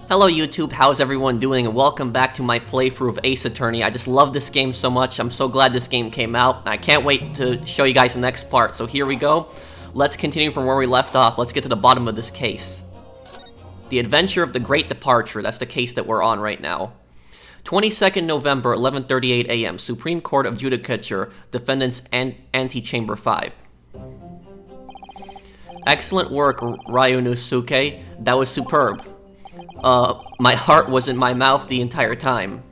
Hello YouTube, how's everyone doing, and welcome back to my playthrough of Ace Attorney. I just love this game so much. I'm so glad this game came out. I can't wait to show you guys the next part. So here we go. Let's continue from where we left off. Let's get to the bottom of this case. The Adventure of the Great Departure. That's the case that we're on right now. 22nd November, 11:38 a.m. Supreme Court of Judicature. Defendants Antechamber 5. Excellent work, Ryunosuke. That was superb. My heart was in my mouth the entire time.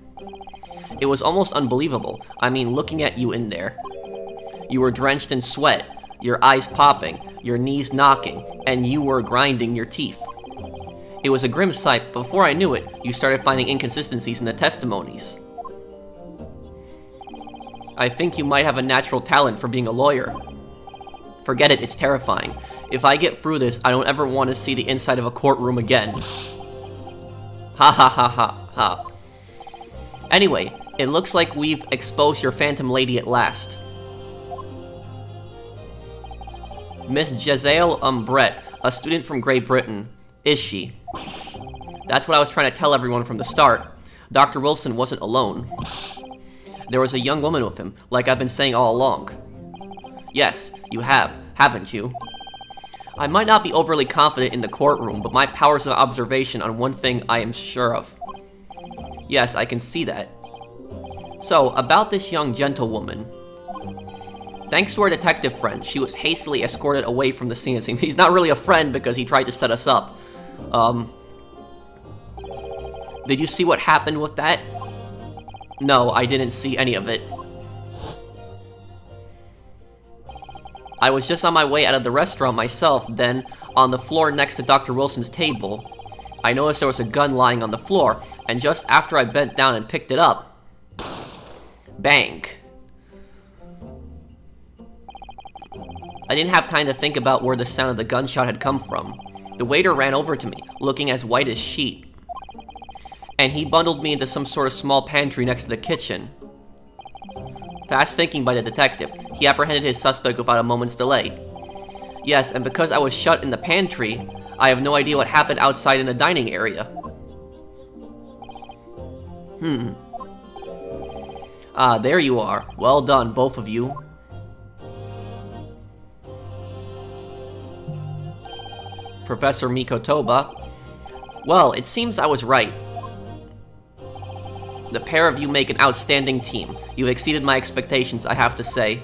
It was almost unbelievable. I mean, looking at you in there. You were drenched in sweat, your eyes popping, your knees knocking, and you were grinding your teeth. It was a grim sight, but before I knew it, you started finding inconsistencies in the testimonies. I think you might have a natural talent for being a lawyer. Forget it, it's terrifying. If I get through this, I don't ever want to see the inside of a courtroom again. Ha ha ha ha ha. Anyway, it looks like we've exposed your phantom lady at last. Miss Jezaille Brett, a student from Great Britain. Is she? That's what I was trying to tell everyone from the start. Dr. Wilson wasn't alone. There was a young woman with him, like I've been saying all along. Yes, you have, haven't you? I might not be overly confident in the courtroom, but my powers of observation on one thing I am sure of. Yes, I can see that. So, about this young gentlewoman. Thanks to our detective friend, she was hastily escorted away from the scene. It seems he's not really a friend because he tried to set us up. Did you see what happened with that? No, I didn't see any of it. I was just on my way out of the restaurant myself, then, on the floor next to Dr. Wilson's table, I noticed there was a gun lying on the floor, and just after I bent down and picked it up, bang. I didn't have time to think about where the sound of the gunshot had come from. The waiter ran over to me, looking as white as sheet, and he bundled me into some sort of small pantry next to the kitchen. Fast thinking by the detective, he apprehended his suspect without a moment's delay. Yes, and because I was shut in the pantry, I have no idea what happened outside in the dining area. Ah, there you are. Well done, both of you. Professor Mikotoba. Well, it seems I was right. The pair of you make an outstanding team. You've exceeded my expectations, I have to say.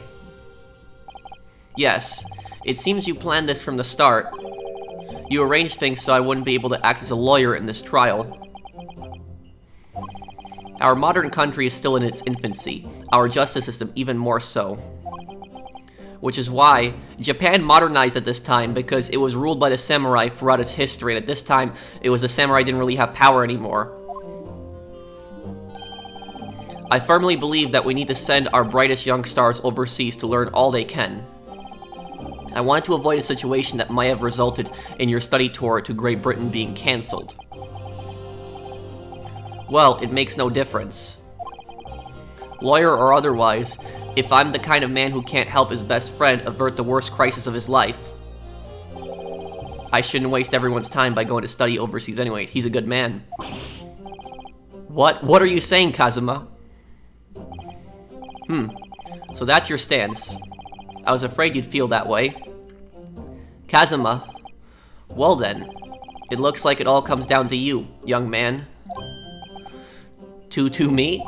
Yes, it seems you planned this from the start. You arranged things so I wouldn't be able to act as a lawyer in this trial. Our modern country is still in its infancy, our justice system even more so. Which is why Japan modernized at this time, because it was ruled by the samurai throughout its history, and at this time, it was the samurai didn't really have power anymore. I firmly believe that we need to send our brightest young stars overseas to learn all they can. I wanted to avoid a situation that might have resulted in your study tour to Great Britain being cancelled. Well, it makes no difference. Lawyer or otherwise, if I'm the kind of man who can't help his best friend avert the worst crisis of his life, I shouldn't waste everyone's time by going to study overseas anyway. He's a good man. What are you saying, Kazuma? So that's your stance. I was afraid you'd feel that way. Kazuma. Well then, it looks like it all comes down to you, young man. To me?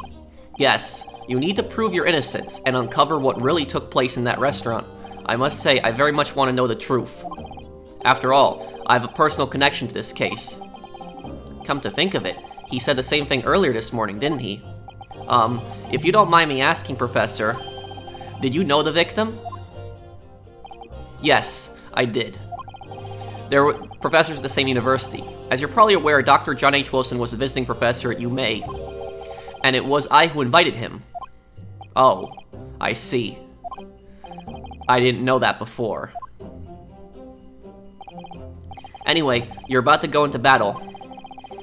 Yes, you need to prove your innocence and uncover what really took place in that restaurant. I must say, I very much want to know the truth. After all, I have a personal connection to this case. Come to think of it, he said the same thing earlier this morning, didn't he? If you don't mind me asking, Professor, did you know the victim? Yes, I did. They were professors at the same university. As you're probably aware, Dr. John H. Wilson was a visiting professor at UMA, and it was I who invited him. Oh, I see. I didn't know that before. Anyway, you're about to go into battle.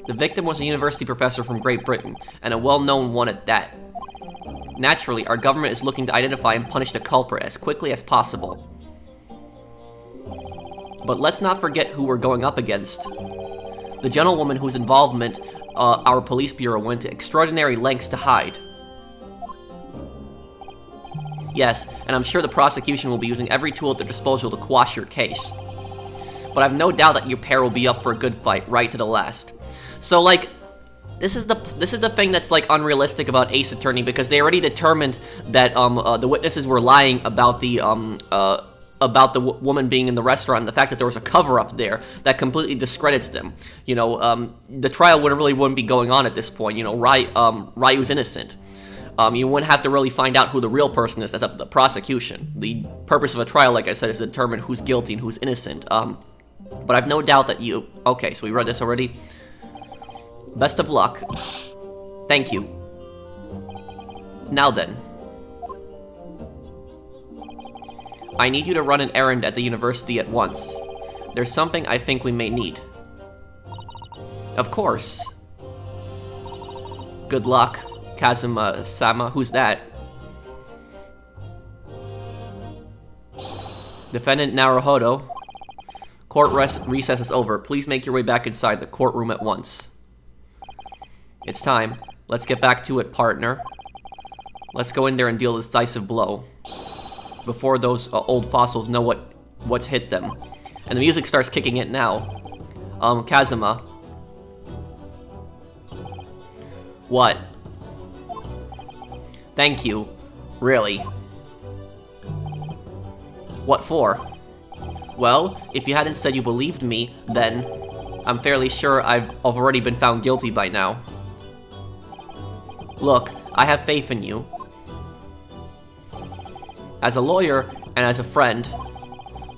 The victim was a university professor from Great Britain, and a well-known one at that. Naturally, our government is looking to identify and punish the culprit as quickly as possible. But let's not forget who we're going up against. The gentlewoman whose involvement our police bureau went to extraordinary lengths to hide. Yes, and I'm sure the prosecution will be using every tool at their disposal to quash your case. But I've no doubt that your pair will be up for a good fight, right to the last. So, like, this is the thing that's, like, unrealistic about Ace Attorney, because they already determined that the witnesses were lying about the woman being in the restaurant, and the fact that there was a cover-up there that completely discredits them. You know, the trial wouldn't be going on at this point. You know, Ryu's innocent. You wouldn't have to really find out who the real person is. That's up to the prosecution. The purpose of a trial, like I said, is to determine who's guilty and who's innocent. But I've no doubt that you... Okay, so we read this already. Best of luck. Thank you. Now then. I need you to run an errand at the university at once. There's something I think we may need. Of course. Good luck, Kazuma-sama. Who's that? Defendant Naruhodo. Court recess is over. Please make your way back inside the courtroom at once. It's time. Let's get back to it, partner. Let's go in there and deal a decisive blow. Before those old fossils know what's hit them. And the music starts kicking in now. Kazuma. What? Thank you. Really. What for? Well, if you hadn't said you believed me, then I'm fairly sure I've already been found guilty by now. Look, I have faith in you. As a lawyer and as a friend,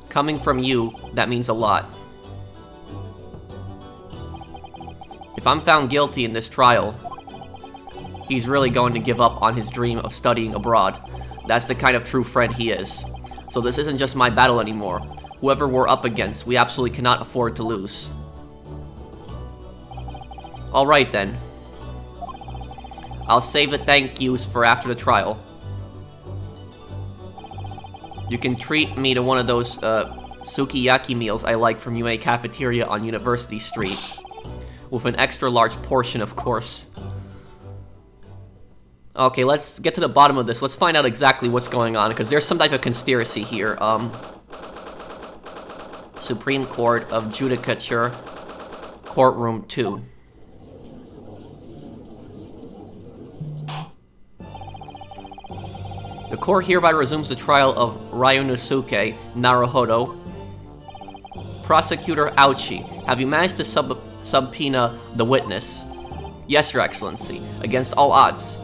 coming from you, that means a lot. If I'm found guilty in this trial, he's really going to give up on his dream of studying abroad. That's the kind of true friend he is. So this isn't just my battle anymore. Whoever we're up against, we absolutely cannot afford to lose. Alright then. I'll save the thank yous for after the trial. You can treat me to one of those sukiyaki meals I like from UA Cafeteria on University Street. With an extra large portion, of course. Okay, let's get to the bottom of this. Let's find out exactly what's going on, because there's some type of conspiracy here. Supreme Court of Judicature, Courtroom 2. The court hereby resumes the trial of Ryunosuke Naruhodo. Prosecutor Ouchi, have you managed to subpoena the witness? Yes, Your Excellency, against all odds.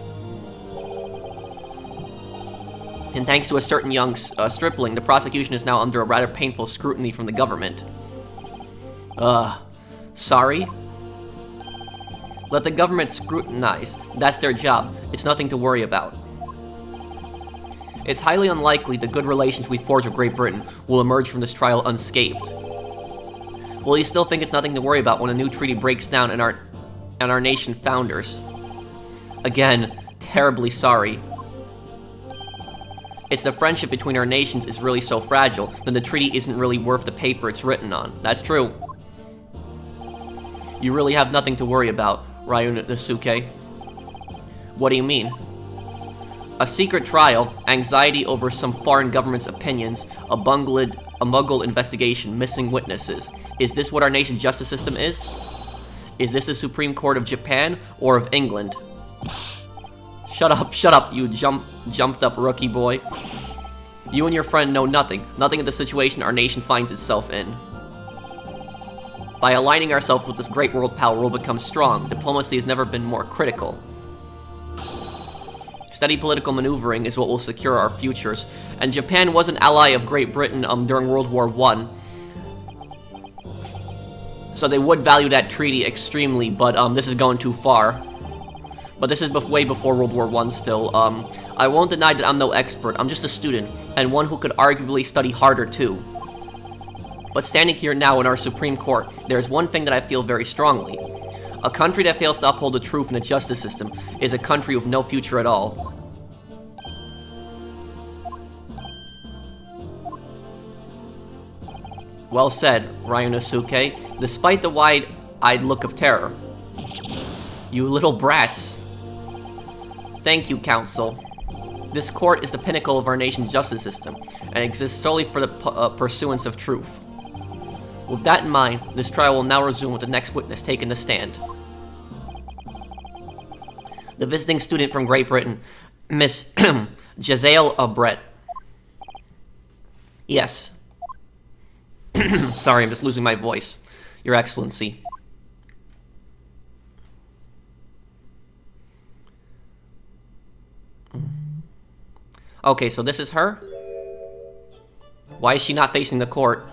And thanks to a certain young stripling, the prosecution is now under a rather painful scrutiny from the government. Sorry? Let the government scrutinize. That's their job. It's nothing to worry about. It's highly unlikely the good relations we forge with Great Britain will emerge from this trial unscathed. Will you still think it's nothing to worry about when a new treaty breaks down and our nation founders? Again, terribly sorry. It's the friendship between our nations is really so fragile, then the treaty isn't really worth the paper it's written on. That's true. You really have nothing to worry about, Ryunosuke. What do you mean? A secret trial, anxiety over some foreign government's opinions, a bungled investigation, missing witnesses. Is this what our nation's justice system is? Is this the Supreme Court of Japan or of England? Shut up, you jumped up rookie boy. You and your friend know nothing of the situation our nation finds itself in. By aligning ourselves with this great world power, we'll become strong. Diplomacy has never been more critical. Steady political maneuvering is what will secure our futures, and Japan was an ally of Great Britain during World War I. So they would value that treaty extremely, but this is going too far. But this is way before World War I still. I won't deny that I'm no expert, I'm just a student, and one who could arguably study harder too. But standing here now in our Supreme Court, there's one thing that I feel very strongly. A country that fails to uphold the truth in its justice system is a country with no future at all. Well said, Ryunosuke. Despite the wide wide-eyed look of terror. You little brats. Thank you, Counsel. This court is the pinnacle of our nation's justice system, and exists solely for the pursuance of truth. With that in mind, this trial will now resume with the next witness taking the stand. The visiting student from Great Britain, Miss Jezaille Brett. Yes. Sorry, I'm just losing my voice. Your Excellency. Okay, so this is her? Why is she not facing the court?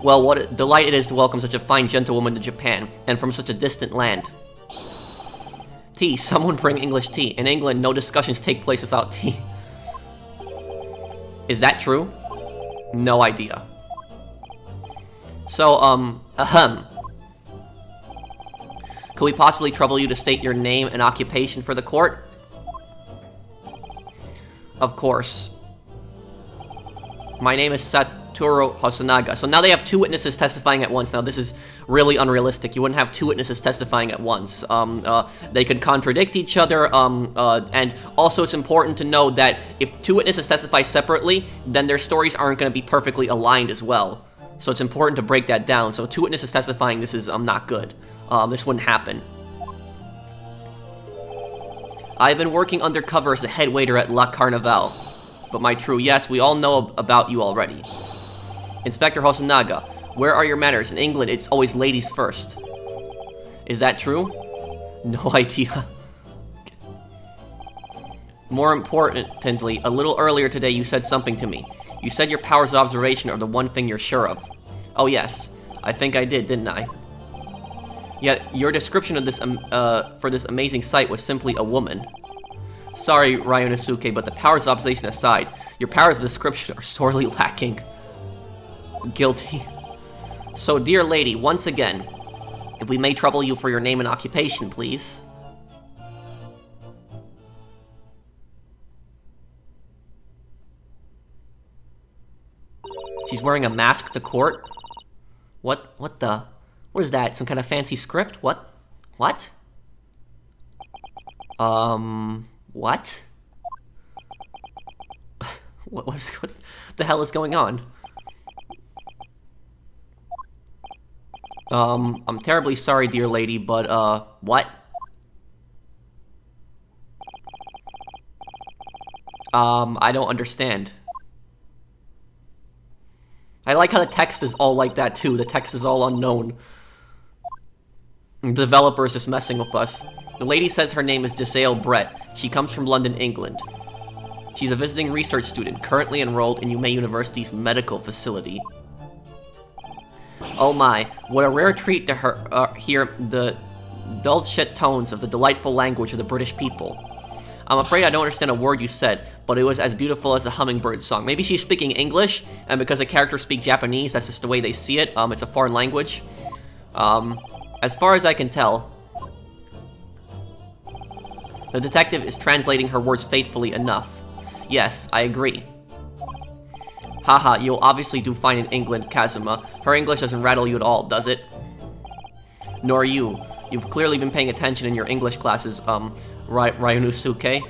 Well, what a delight it is to welcome such a fine gentlewoman to Japan, and from such a distant land. Tea, someone bring English tea. In England, no discussions take place without tea. Is that true? No idea. So, could we possibly trouble you to state your name and occupation for the court? Of course. My name is Satoru Hosonaga. So now they have 2 witnesses testifying at once. Now this is really unrealistic. You wouldn't have 2 witnesses testifying at once. They could contradict each other, and also it's important to know that if 2 witnesses testify separately, then their stories aren't going to be perfectly aligned as well. So it's important to break that down. So 2 witnesses testifying, this is not good. This wouldn't happen. I've been working undercover as a head waiter at La Carnival. But my true, yes, we all know about you already. Inspector Hosonaga, where are your manners? In England, it's always ladies first. Is that true? No idea. More importantly, a little earlier today you said something to me. You said your powers of observation are the one thing you're sure of. Oh yes, I think I did, didn't I? Yet, your description of this, for this amazing sight was simply a woman. Sorry, Ryunosuke, but the powers of observation aside, your powers of description are sorely lacking. Guilty. So, dear lady, once again, if we may trouble you for your name and occupation, please. She's wearing a mask to court? What is that? Some kind of fancy script? What? What? What? What the hell is going on? I'm terribly sorry, dear lady, but, what? I don't understand. I like how the text is all like that, too. The text is all unknown. The developer is just messing with us. The lady says her name is Jezaille Brett. She comes from London, England. She's a visiting research student, currently enrolled in Yume University's medical facility. Oh my, what a rare treat to hear the dulcet tones of the delightful language of the British people. I'm afraid I don't understand a word you said, but it was as beautiful as a hummingbird song. Maybe she's speaking English, and because the characters speak Japanese, that's just the way they see it. It's a foreign language. As far as I can tell, the detective is translating her words faithfully enough. Yes, I agree. Haha, you'll obviously do fine in England, Kazuma. Her English doesn't rattle you at all, does it? Nor you. You've clearly been paying attention in your English classes, Ryunosuke.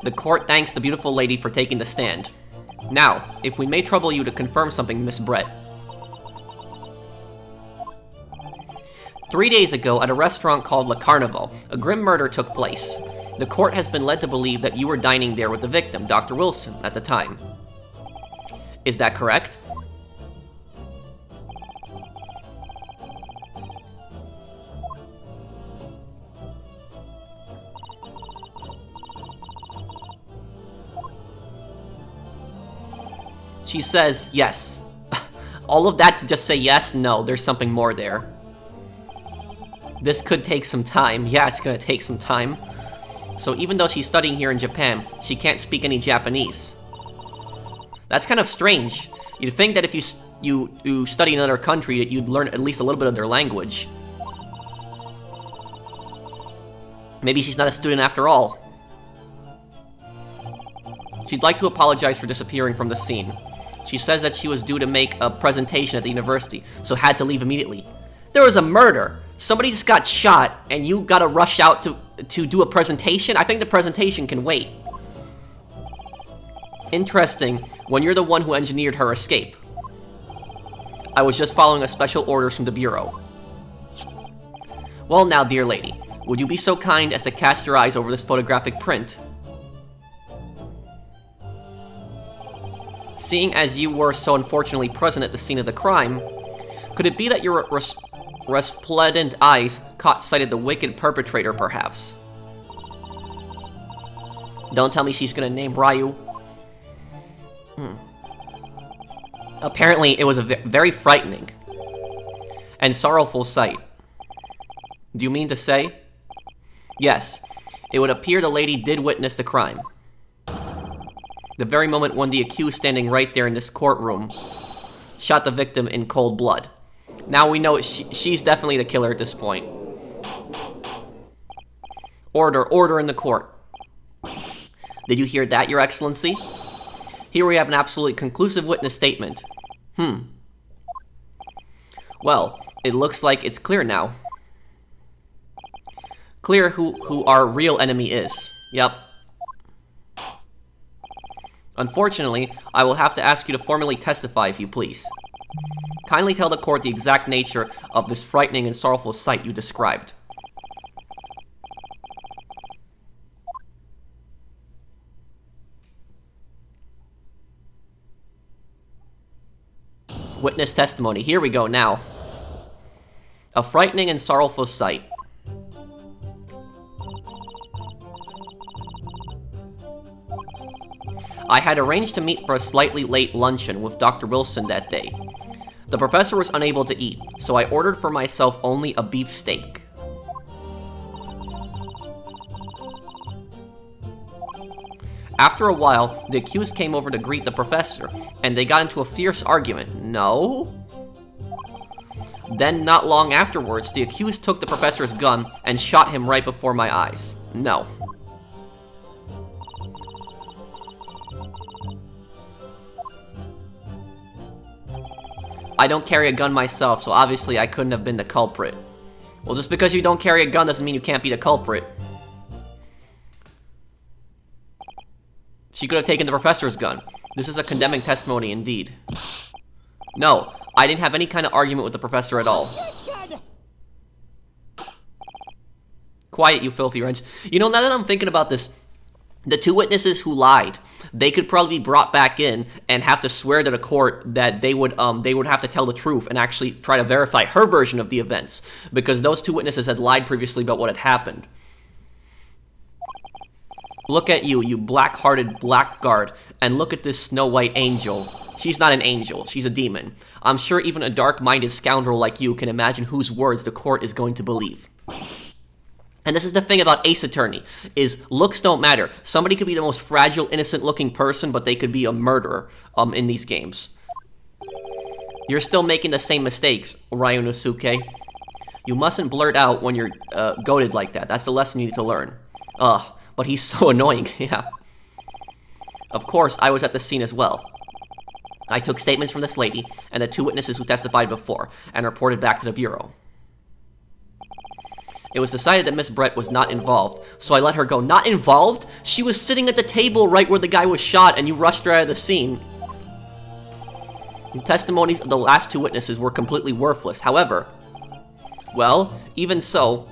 The court thanks the beautiful lady for taking the stand. Now, if we may trouble you to confirm something, Miss Brett. 3 days ago, at a restaurant called La Carnival, a grim murder took place. The court has been led to believe that you were dining there with the victim, Dr. Wilson, at the time. Is that correct? She says yes. All of that to just say yes? No, there's something more there. This could take some time. Yeah, it's gonna take some time. So even though she's studying here in Japan, she can't speak any Japanese. That's kind of strange. You'd think that if you study in another country, that you'd learn at least a little bit of their language. Maybe she's not a student after all. She'd like to apologize for disappearing from the scene. She says that she was due to make a presentation at the university, so had to leave immediately. There was a murder! Somebody just got shot, and you gotta rush out to do a presentation? I think the presentation can wait. Interesting, when you're the one who engineered her escape. I was just following a special orders from the Bureau. Well now, dear lady, would you be so kind as to cast your eyes over this photographic print? Seeing as you were so unfortunately present at the scene of the crime, could it be that your resplendent eyes caught sight of the wicked perpetrator, perhaps? Don't tell me she's gonna name Ryu. Apparently, it was a very frightening and sorrowful sight. Do you mean to say? Yes, it would appear the lady did witness the crime. The very moment when the accused standing right there in this courtroom shot the victim in cold blood. Now we know she's definitely the killer at this point. Order in the court. Did you hear that, Your Excellency? Here we have an absolutely conclusive witness statement. Well, it looks like it's clear now. Clear who our real enemy is. Yep. Unfortunately, I will have to ask you to formally testify if you please. Kindly tell the court the exact nature of this frightening and sorrowful sight you described. Witness testimony. Here we go now. A frightening and sorrowful sight. I had arranged to meet for a slightly late luncheon with Dr. Wilson that day. The professor was unable to eat, so I ordered for myself only a beef steak. After a while, the accused came over to greet the professor, and they got into a fierce argument. No? Then, not long afterwards, the accused took the professor's gun and shot him right before my eyes. No. I don't carry a gun myself, so obviously I couldn't have been the culprit. Well, just because you don't carry a gun doesn't mean you can't be the culprit. She could have taken the professor's gun. This is a condemning testimony indeed. No, I didn't have any kind of argument with the professor at all. Quiet, you filthy wretch. You know, now that I'm thinking about this, the two witnesses who lied, they could probably be brought back in and have to swear to the court that they would have to tell the truth and actually try to verify her version of the events, because those two witnesses had lied previously about what had happened. Look at you, you black-hearted blackguard, and look at this Snow White angel. She's not an angel, she's a demon. I'm sure even a dark-minded scoundrel like you can imagine whose words the court is going to believe. And this is the thing about Ace Attorney, is looks don't matter. Somebody could be the most fragile, innocent-looking person, but they could be a murderer in these games. You're still making the same mistakes, Ryunosuke. You mustn't blurt out when you're goaded like that. That's the lesson you need to learn. Ugh, but he's so annoying, yeah. Of course, I was at the scene as well. I took statements from this lady and the two witnesses who testified before, and reported back to the Bureau. It was decided that Miss Brett was not involved, so I let her go. Not involved? She was sitting at the table right where the guy was shot, and you rushed her out of the scene. The testimonies of the last two witnesses were completely worthless. However, well, even so,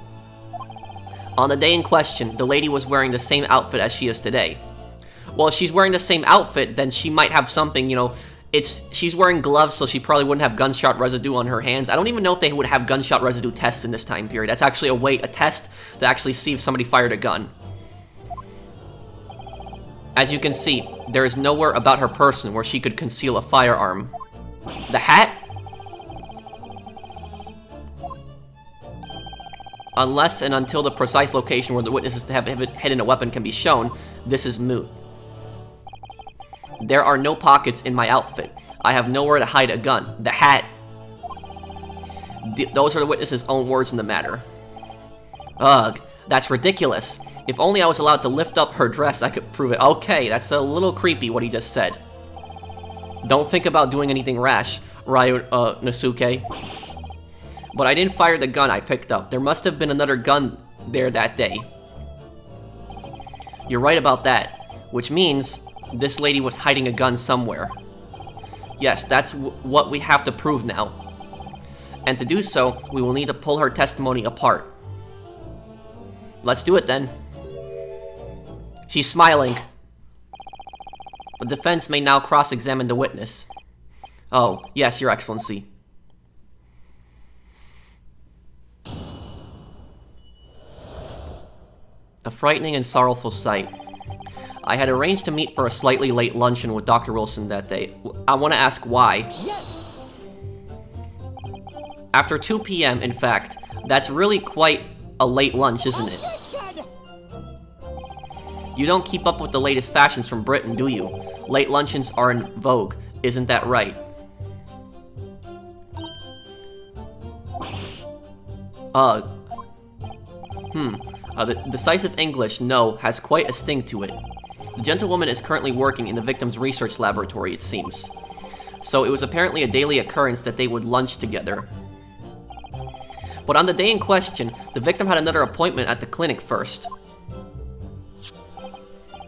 on the day in question, the lady was wearing the same outfit as she is today. Well, if she's wearing the same outfit, then she might have something, you know, she's wearing gloves, so she probably wouldn't have gunshot residue on her hands. I don't even know if they would have gunshot residue tests in this time period. That's actually a test to actually see if somebody fired a gun. As you can see, there is nowhere about her person where she could conceal a firearm. The hat? Unless and until the precise location where the witnesses to have hidden a weapon can be shown, this is moot. There are no pockets in my outfit. I have nowhere to hide a gun. The hat. Those are the witnesses' own words in the matter. Ugh, that's ridiculous. If only I was allowed to lift up her dress, I could prove it. Okay, that's a little creepy what he just said. Don't think about doing anything rash, Ryunosuke. But I didn't fire the gun I picked up. There must have been another gun there that day. You're right about that, which means this lady was hiding a gun somewhere. Yes, that's what we have to prove now. And to do so, we will need to pull her testimony apart. Let's do it then. She's smiling. The defense may now cross-examine the witness. Oh, yes, Your Excellency. A frightening and sorrowful sight. I had arranged to meet for a slightly late luncheon with Dr. Wilson that day. I want to ask why. Yes! After 2 p.m., in fact, that's really quite a late lunch, isn't it? You don't keep up with the latest fashions from Britain, do you? Late luncheons are in vogue, isn't that right? The decisive English no has quite a sting to it. The gentlewoman is currently working in the victim's research laboratory, it seems. So it was apparently a daily occurrence that they would lunch together. But on the day in question, the victim had another appointment at the clinic first.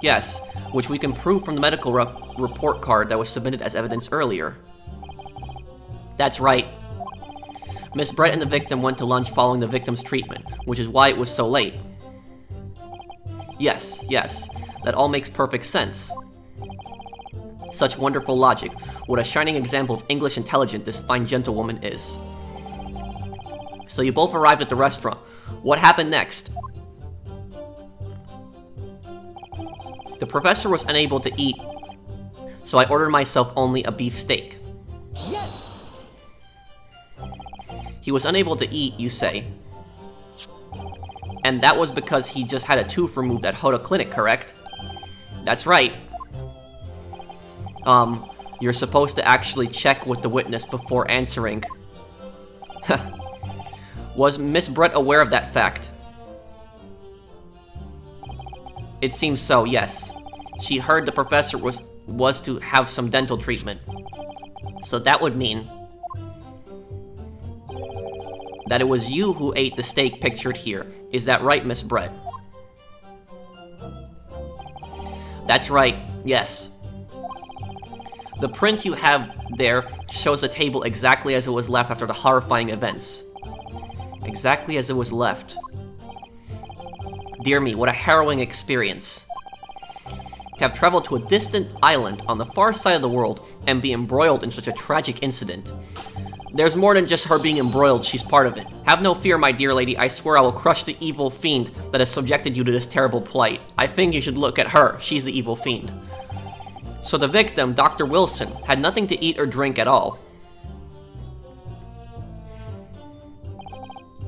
Yes, which we can prove from the medical report card that was submitted as evidence earlier. That's right. Miss Brett and the victim went to lunch following the victim's treatment, which is why it was so late. Yes, that all makes perfect sense. Such wonderful logic. What a shining example of English intelligence this fine gentlewoman is. So you both arrived at the restaurant. What happened next? The professor was unable to eat, so I ordered myself only a beef steak. Yes! He was unable to eat, you say. And that was because he just had a tooth removed at Hoda Clinic, correct? That's right. You're supposed to actually check with the witness before answering. Was Miss Brett aware of that fact? It seems so, yes. She heard the professor was to have some dental treatment. So that would mean that it was you who ate the steak pictured here. Is that right, Miss Brett? That's right, yes. The print you have there shows the table exactly as it was left after the horrifying events. Exactly as it was left. Dear me, what a harrowing experience. To have traveled to a distant island on the far side of the world and be embroiled in such a tragic incident. There's more than just her being embroiled, she's part of it. Have no fear, my dear lady, I swear I will crush the evil fiend that has subjected you to this terrible plight. I think you should look at her, she's the evil fiend. So the victim, Dr. Wilson, had nothing to eat or drink at all.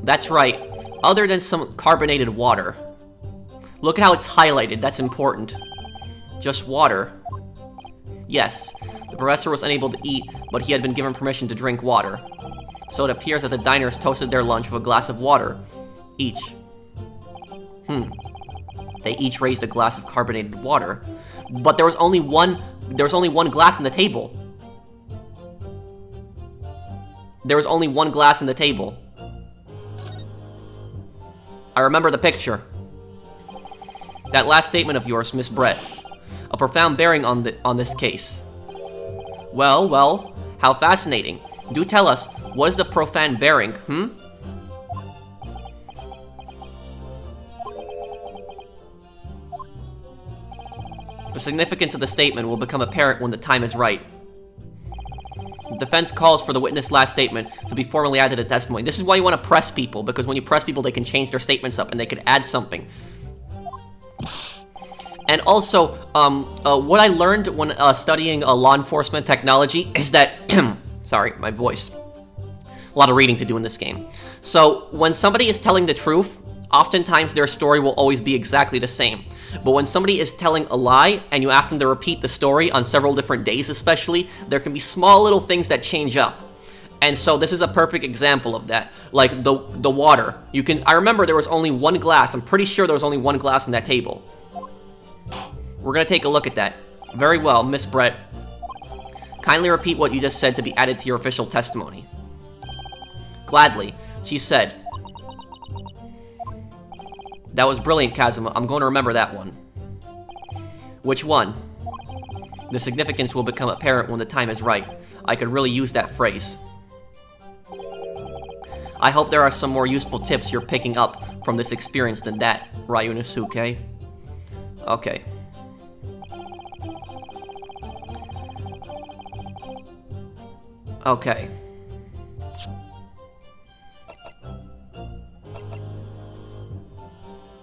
That's right, other than some carbonated water. Look at how it's highlighted, that's important. Just water. Yes, the professor was unable to eat, but he had been given permission to drink water. So it appears that the diners toasted their lunch with a glass of water, each. They each raised a glass of carbonated water, but there was only one glass on the table. There was only one glass on the table. I remember the picture. That last statement of yours, Miss Brett. A profound bearing on this case. Well, how fascinating. Do tell us, what is the profound bearing, The significance of the statement will become apparent when the time is right. The defense calls for the witness' last statement to be formally added to testimony. This is why you want to press people, because when you press people, they can change their statements up and they can add something. And also, what I learned when studying law enforcement technology is that, sorry, my voice. A lot of reading to do in this game. So, when somebody is telling the truth, oftentimes their story will always be exactly the same. But when somebody is telling a lie, and you ask them to repeat the story on several different days especially, there can be small little things that change up. And so this is a perfect example of that. Like the water. I remember there was only one glass. I'm pretty sure there was only one glass on that table. We're gonna take a look at that. Very well, Miss Brett. Kindly repeat what you just said to be added to your official testimony. Gladly, she said. That was brilliant, Kazuma. I'm going to remember that one. Which one? The significance will become apparent when the time is right. I could really use that phrase. I hope there are some more useful tips you're picking up from this experience than that, Ryunosuke. Okay. Okay.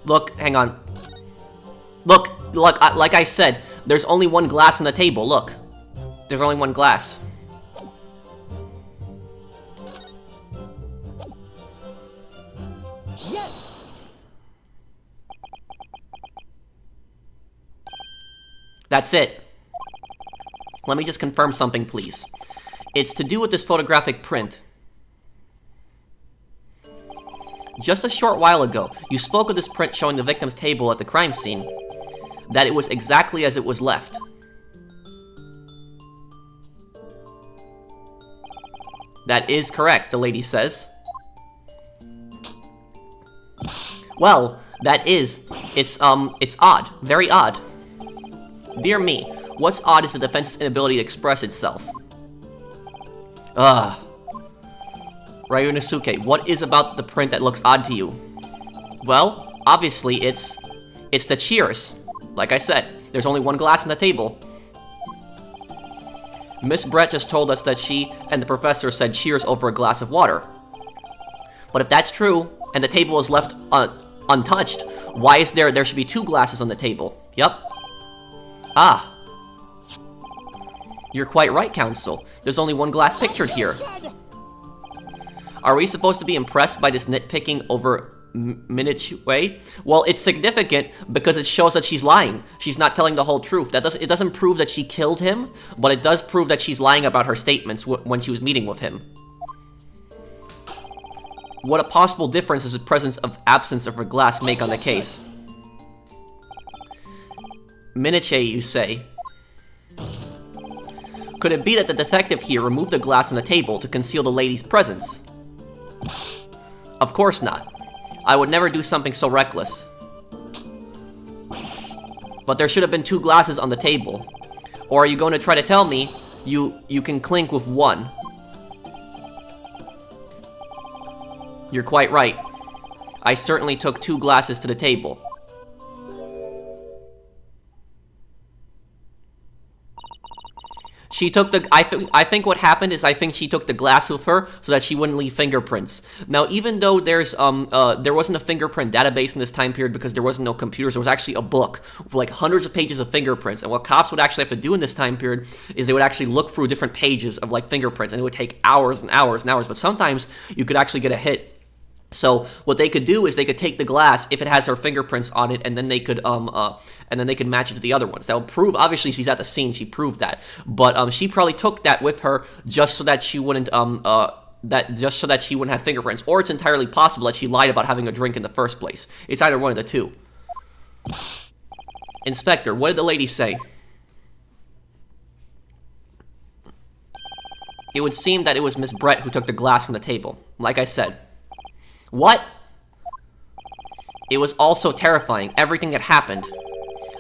Look, hang on. Look, like I said, there's only one glass on the table, look. There's only one glass. Yes. That's it. Let me just confirm something, please. It's to do with this photographic print. Just a short while ago, you spoke of this print showing the victim's table at the crime scene. That it was exactly as it was left. That is correct, the lady says. Well, it's odd. Very odd. Dear me, what's odd is the defense's inability to express itself. Ryunosuke, what is about the print that looks odd to you? Well, obviously it's the cheers. Like I said, there's only one glass on the table. Miss Brett just told us that she and the professor said cheers over a glass of water. But if that's true, and the table is left untouched, why is there should be two glasses on the table? Yup. Ah. You're quite right, Counsel. There's only one glass pictured here. Are we supposed to be impressed by this nitpicking over Minute? Well, it's significant because it shows that she's lying. She's not telling the whole truth. It doesn't prove that she killed him, but it does prove that she's lying about her statements when she was meeting with him. What a possible difference does the presence of absence of a glass make on the case? Minute, you say. Could it be that the detective here removed the glass from the table to conceal the lady's presence? Of course not. I would never do something so reckless. But there should have been two glasses on the table. Or are you going to try to tell me you can clink with one? You're quite right. I certainly took two glasses to the table. She took the, I think what happened is I think she took the glass with her so that she wouldn't leave fingerprints. Now, even though there wasn't a fingerprint database in this time period because there wasn't no computers, there was actually a book with like hundreds of pages of fingerprints. And what cops would actually have to do in this time period is they would actually look through different pages of like fingerprints, and it would take hours and hours and hours. But sometimes you could actually get a hit. So what they could do is they could take the glass if it has her fingerprints on it, and then they could match it to the other ones. That would prove, obviously she's at the scene, she proved that, but she probably took that with her just so that she wouldn't have fingerprints, or it's entirely possible that she lied about having a drink in the first place. It's either one of the two. Inspector, what did the lady say? It would seem that it was Miss Brett who took the glass from the table, like I said. What? It was all so terrifying, everything that happened.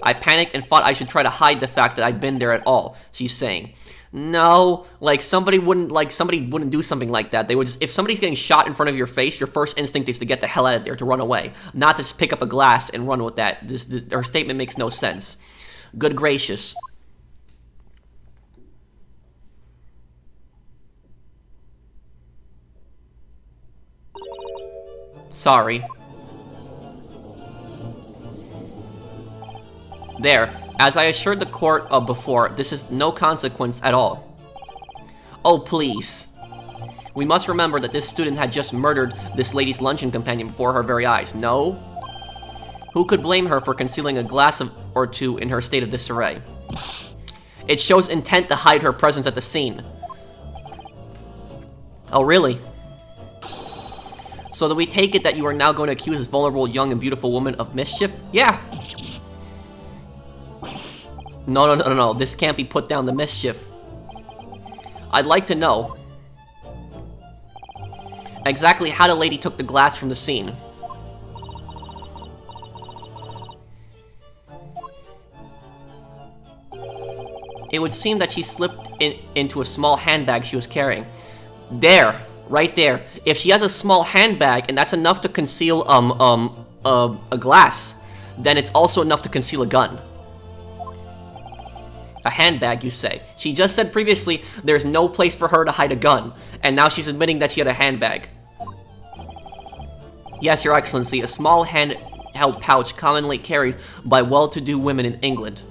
I panicked and thought I should try to hide the fact that I'd been there at all, she's saying. No, like somebody wouldn't do something like that. They would just, if somebody's getting shot in front of your face, your first instinct is to get the hell out of there, to run away, not to pick up a glass and run with that. Her statement makes no sense. Good gracious. Sorry. There, as I assured the court before, this is no consequence at all. Oh, please. We must remember that this student had just murdered this lady's luncheon companion before her very eyes. No? Who could blame her for concealing a glass or two in her state of disarray? It shows intent to hide her presence at the scene. Oh, really? So do we take it that you are now going to accuse this vulnerable, young, and beautiful woman of mischief? Yeah! No, this can't be put down to mischief. I'd like to know exactly how the lady took the glass from the scene. It would seem that she slipped into a small handbag she was carrying. There, right there. If she has a small handbag and that's enough to conceal a glass, then it's also enough to conceal a gun. A handbag, you say. She just said previously there's no place for her to hide a gun, and now she's admitting that she had a handbag. Yes, Your Excellency, a small handheld pouch commonly carried by well-to-do women in England.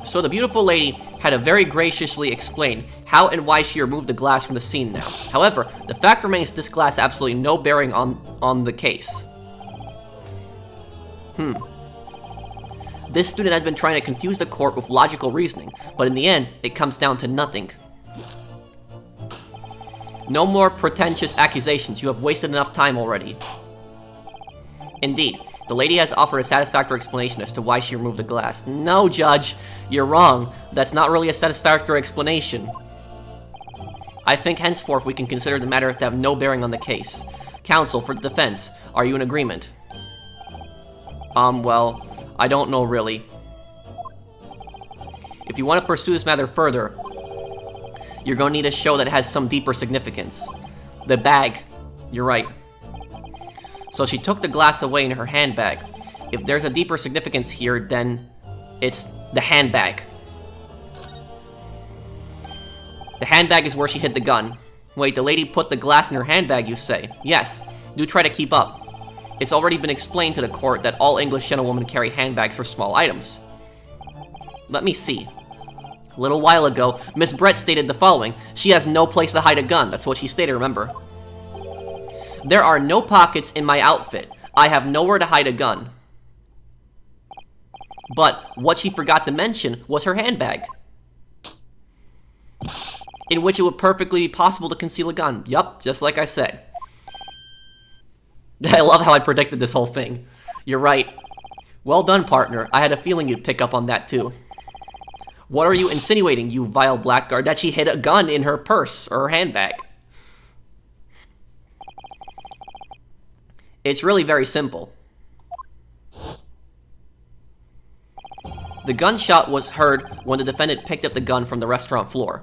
So the beautiful lady had to very graciously explain how and why she removed the glass from the scene now. However, the fact remains this glass has absolutely no bearing on the case. This student has been trying to confuse the court with logical reasoning, but in the end, it comes down to nothing. No more pretentious accusations, you have wasted enough time already. Indeed, the lady has offered a satisfactory explanation as to why she removed the glass. No, Judge, you're wrong. That's not really a satisfactory explanation. I think henceforth we can consider the matter to have no bearing on the case. Counsel for the defense, are you in agreement? Well, I don't know really. If you want to pursue this matter further, you're going to need to show that it has some deeper significance. The bag. You're right. So she took the glass away in her handbag. If there's a deeper significance here, then it's the handbag. The handbag is where she hid the gun. Wait, the lady put the glass in her handbag, you say? Yes. Do try to keep up. It's already been explained to the court that all English gentlewomen carry handbags for small items. Let me see. A little while ago, Miss Brett stated the following. She has no place to hide a gun. That's what she stated, remember? There are no pockets in my outfit. I have nowhere to hide a gun. But what she forgot to mention was her handbag, in which it would perfectly be possible to conceal a gun. Yup, just like I said. I love how I predicted this whole thing. You're right. Well done, partner. I had a feeling you'd pick up on that too. What are you insinuating, you vile blackguard? That she hid a gun in her purse or her handbag? It's really very simple. The gunshot was heard when the defendant picked up the gun from the restaurant floor.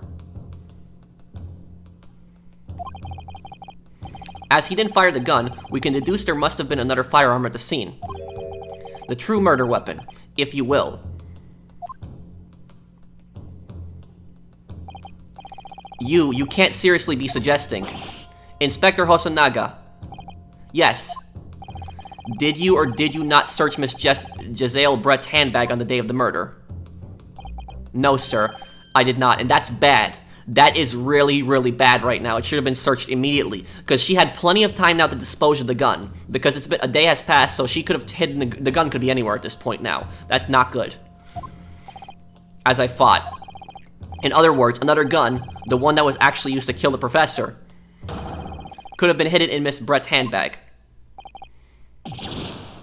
As he didn't fire the gun, we can deduce there must have been another firearm at the scene. The true murder weapon, if you will. You can't seriously be suggesting. Inspector Hosonaga. Yes. Did you or did you not search Miss Jezaille Brett's handbag on the day of the murder? No, sir. I did not, and that's bad. That is really, really bad right now. It should have been searched immediately, because she had plenty of time now to dispose of the gun. Because it's been a day has passed, so she could have hidden the gun could be anywhere at this point now. That's not good. As I thought. In other words, another gun, the one that was actually used to kill the professor, could have been hidden in Miss Brett's handbag.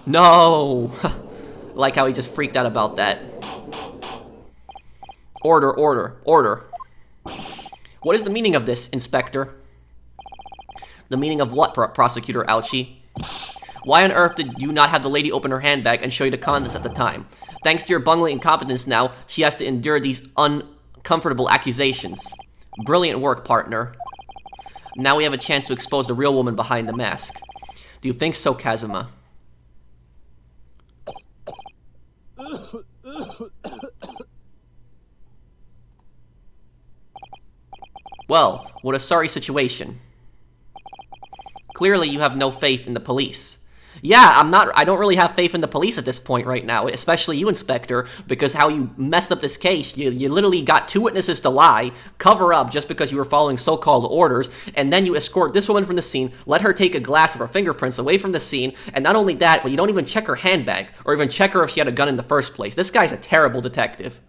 No! Like how he just freaked out about that. Order, order, order. What is the meaning of this, Inspector? The meaning of what, Prosecutor Ouchie? Why on earth did you not have the lady open her handbag and show you the contents at the time? Thanks to your bungling incompetence now, she has to endure these uncomfortable accusations. Brilliant work, partner. Now we have a chance to expose the real woman behind the mask. Do you think so, Kazuma? Well, what a sorry situation. Clearly you have no faith in the police. Yeah, I don't really have faith in the police at this point right now, especially you, Inspector, because how you messed up this case. You literally got two witnesses to lie, cover up just because you were following so-called orders, and then you escort this woman from the scene, let her take a glass of her fingerprints away from the scene, and not only that, but you don't even check her handbag, or even check her if she had a gun in the first place. This guy's a terrible detective.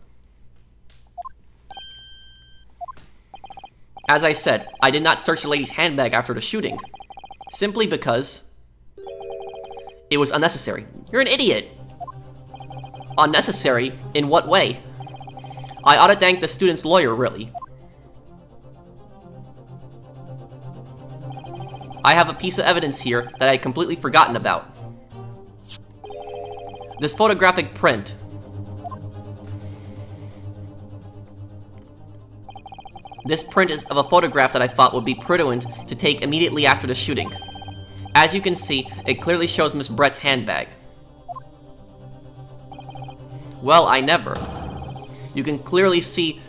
As I said, I did not search the lady's handbag after the shooting, simply because it was unnecessary. You're an idiot. Unnecessary? In what way? I ought to thank the student's lawyer, really. I have a piece of evidence here that I had completely forgotten about. This photographic print. This print is of a photograph that I thought would be prudent to take immediately after the shooting. As you can see, it clearly shows Miss Brett's handbag. Well, I never. You can clearly see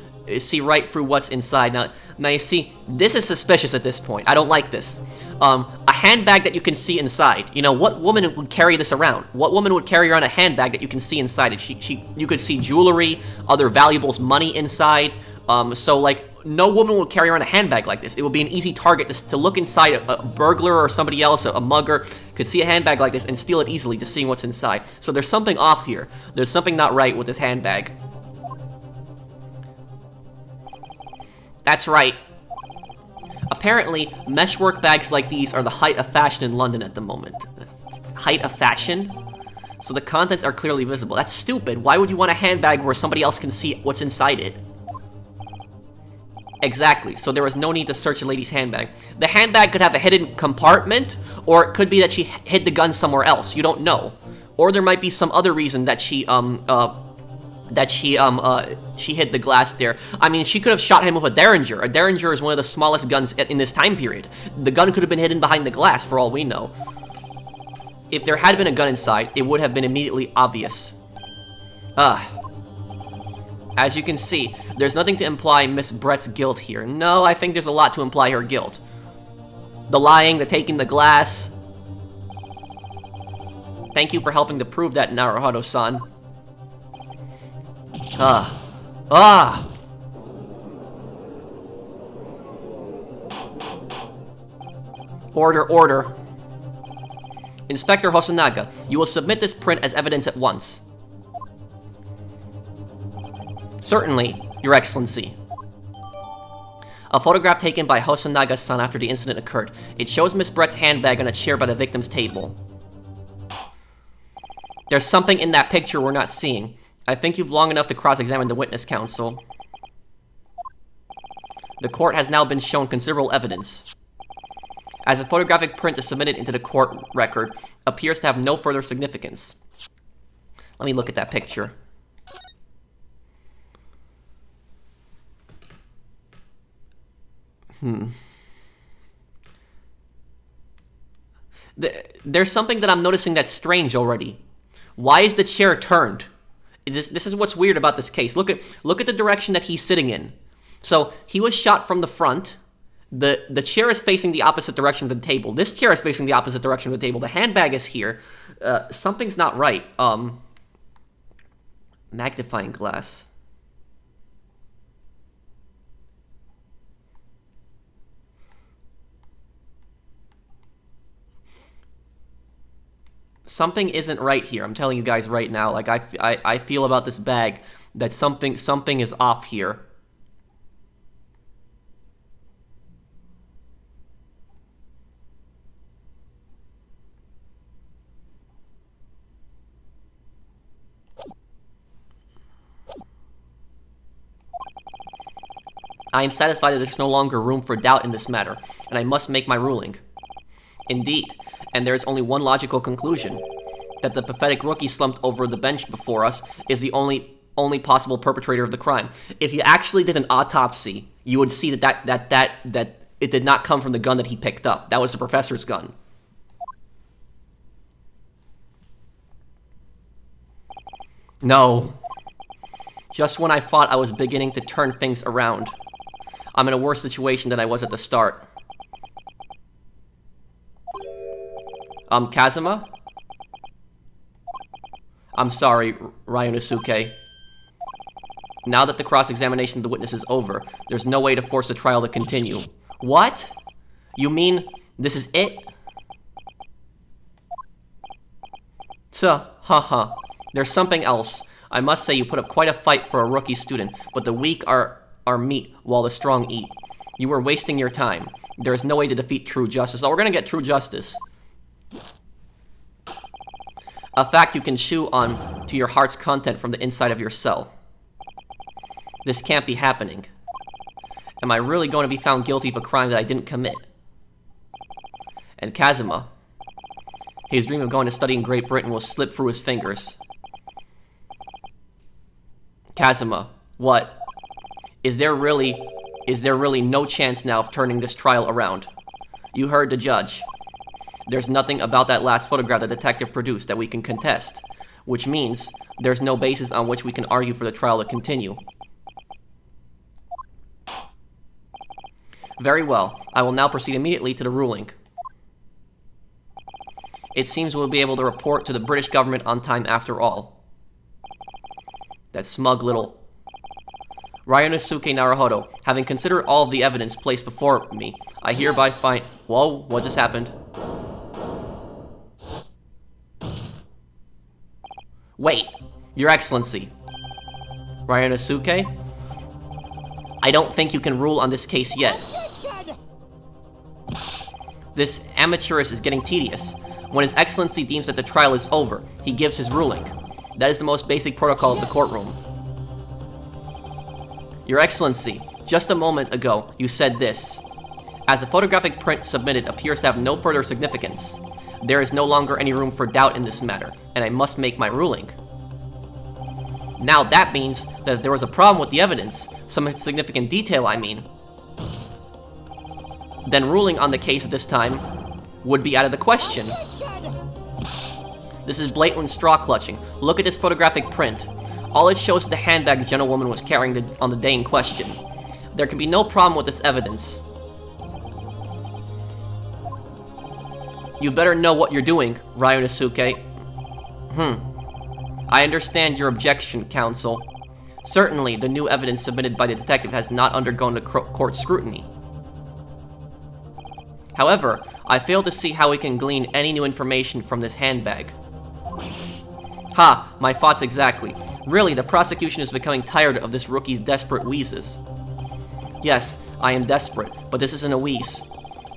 right through what's inside. Now you see, this is suspicious at this point. I don't like this. A handbag that you can see inside. You know, what woman would carry this around? What woman would carry around a handbag that you can see inside? You could see jewelry, other valuables, money inside. So like, no woman would carry around a handbag like this. It would be an easy target to look inside. A burglar or somebody else, a mugger, could see a handbag like this and steal it easily, just seeing what's inside. So there's something off here. There's something not right with this handbag. That's right. Apparently, meshwork bags like these are the height of fashion in London at the moment. Height of fashion? So the contents are clearly visible. That's stupid. Why would you want a handbag where somebody else can see what's inside it? Exactly, so there was no need to search a lady's handbag. The handbag could have a hidden compartment, or it could be that she hid the gun somewhere else. You don't know. Or there might be some other reason that she hid the glass there. I mean, she could have shot him with a Derringer. A Derringer is one of the smallest guns in this time period. The gun could have been hidden behind the glass, for all we know. If there had been a gun inside, it would have been immediately obvious. As you can see, there's nothing to imply Miss Brett's guilt here. No, I think there's a lot to imply her guilt. The lying, the taking the glass. Thank you for helping to prove that, Naruhodo-san. Order, order. Inspector Hosonaga, you will submit this print as evidence at once. Certainly, Your Excellency. A photograph taken by Hosonaga-san after the incident occurred. It shows Miss Brett's handbag on a chair by the victim's table. There's something in that picture we're not seeing. I think you've long enough to cross-examine the witness counsel. The court has now been shown considerable evidence. As a photographic print is submitted into the court record, appears to have no further significance. Let me look at that picture. There's something that I'm noticing that's strange already. Why is the chair turned? This is what's weird about this case. Look at the direction that he's sitting in. So he was shot from the front. The chair is facing the opposite direction of the table. This chair is facing the opposite direction of the table. The handbag is here. Something's not right. Magnifying glass. Something isn't right here. I'm telling you guys right now. Like I feel about this bag that something is off here. I am satisfied that there's no longer room for doubt in this matter, and I must make my ruling. Indeed, and there is only one logical conclusion, that the pathetic rookie slumped over the bench before us is the only possible perpetrator of the crime. If you actually did an autopsy, you would see that it did not come from the gun that he picked up. That was the professor's gun. No. Just when I thought I was beginning to turn things around, I'm in a worse situation than I was at the start. Kazuma? I'm sorry, Ryunosuke. Now that the cross-examination of the witness is over, there's no way to force the trial to continue. What? You mean this is it? Haha. There's something else. I must say you put up quite a fight for a rookie student, but the weak are meat while the strong eat. You were wasting your time. There is no way to defeat true justice. Oh, we're gonna get true justice. A fact you can chew on to your heart's content from the inside of your cell. This can't be happening. Am I really going to be found guilty of a crime that I didn't commit? And Kazuma. His dream of going to study in Great Britain will slip through his fingers. Kazuma, what? Is there really no chance now of turning this trial around? You heard the judge. There's nothing about that last photograph the detective produced that we can contest, which means there's no basis on which we can argue for the trial to continue. Very well. I will now proceed immediately to the ruling. It seems we'll be able to report to the British government on time after all. That smug little... Ryunosuke Naruhodo, having considered all of the evidence placed before me, I hereby find... Whoa, what just happened? Wait, Your Excellency. Ryunosuke? I don't think you can rule on this case yet. This amateurist is getting tedious. When His Excellency deems that the trial is over, he gives his ruling. That is the most basic protocol of the courtroom. Your Excellency, just a moment ago, you said this. As the photographic print submitted appears to have no further significance, there is no longer any room for doubt in this matter, and I must make my ruling. Now that means that if there was a problem with the evidence, some significant detail I mean, then ruling on the case at this time would be out of the question. This is blatant straw clutching. Look at this photographic print. All it shows is the handbag the gentlewoman was carrying on the day in question. There can be no problem with this evidence. You better know what you're doing, Ryunosuke. I understand your objection, counsel. Certainly, the new evidence submitted by the detective has not undergone the court scrutiny. However, I fail to see how we can glean any new information from this handbag. Ha, my thoughts exactly. Really, the prosecution is becoming tired of this rookie's desperate wheezes. Yes, I am desperate, but this isn't a wheeze.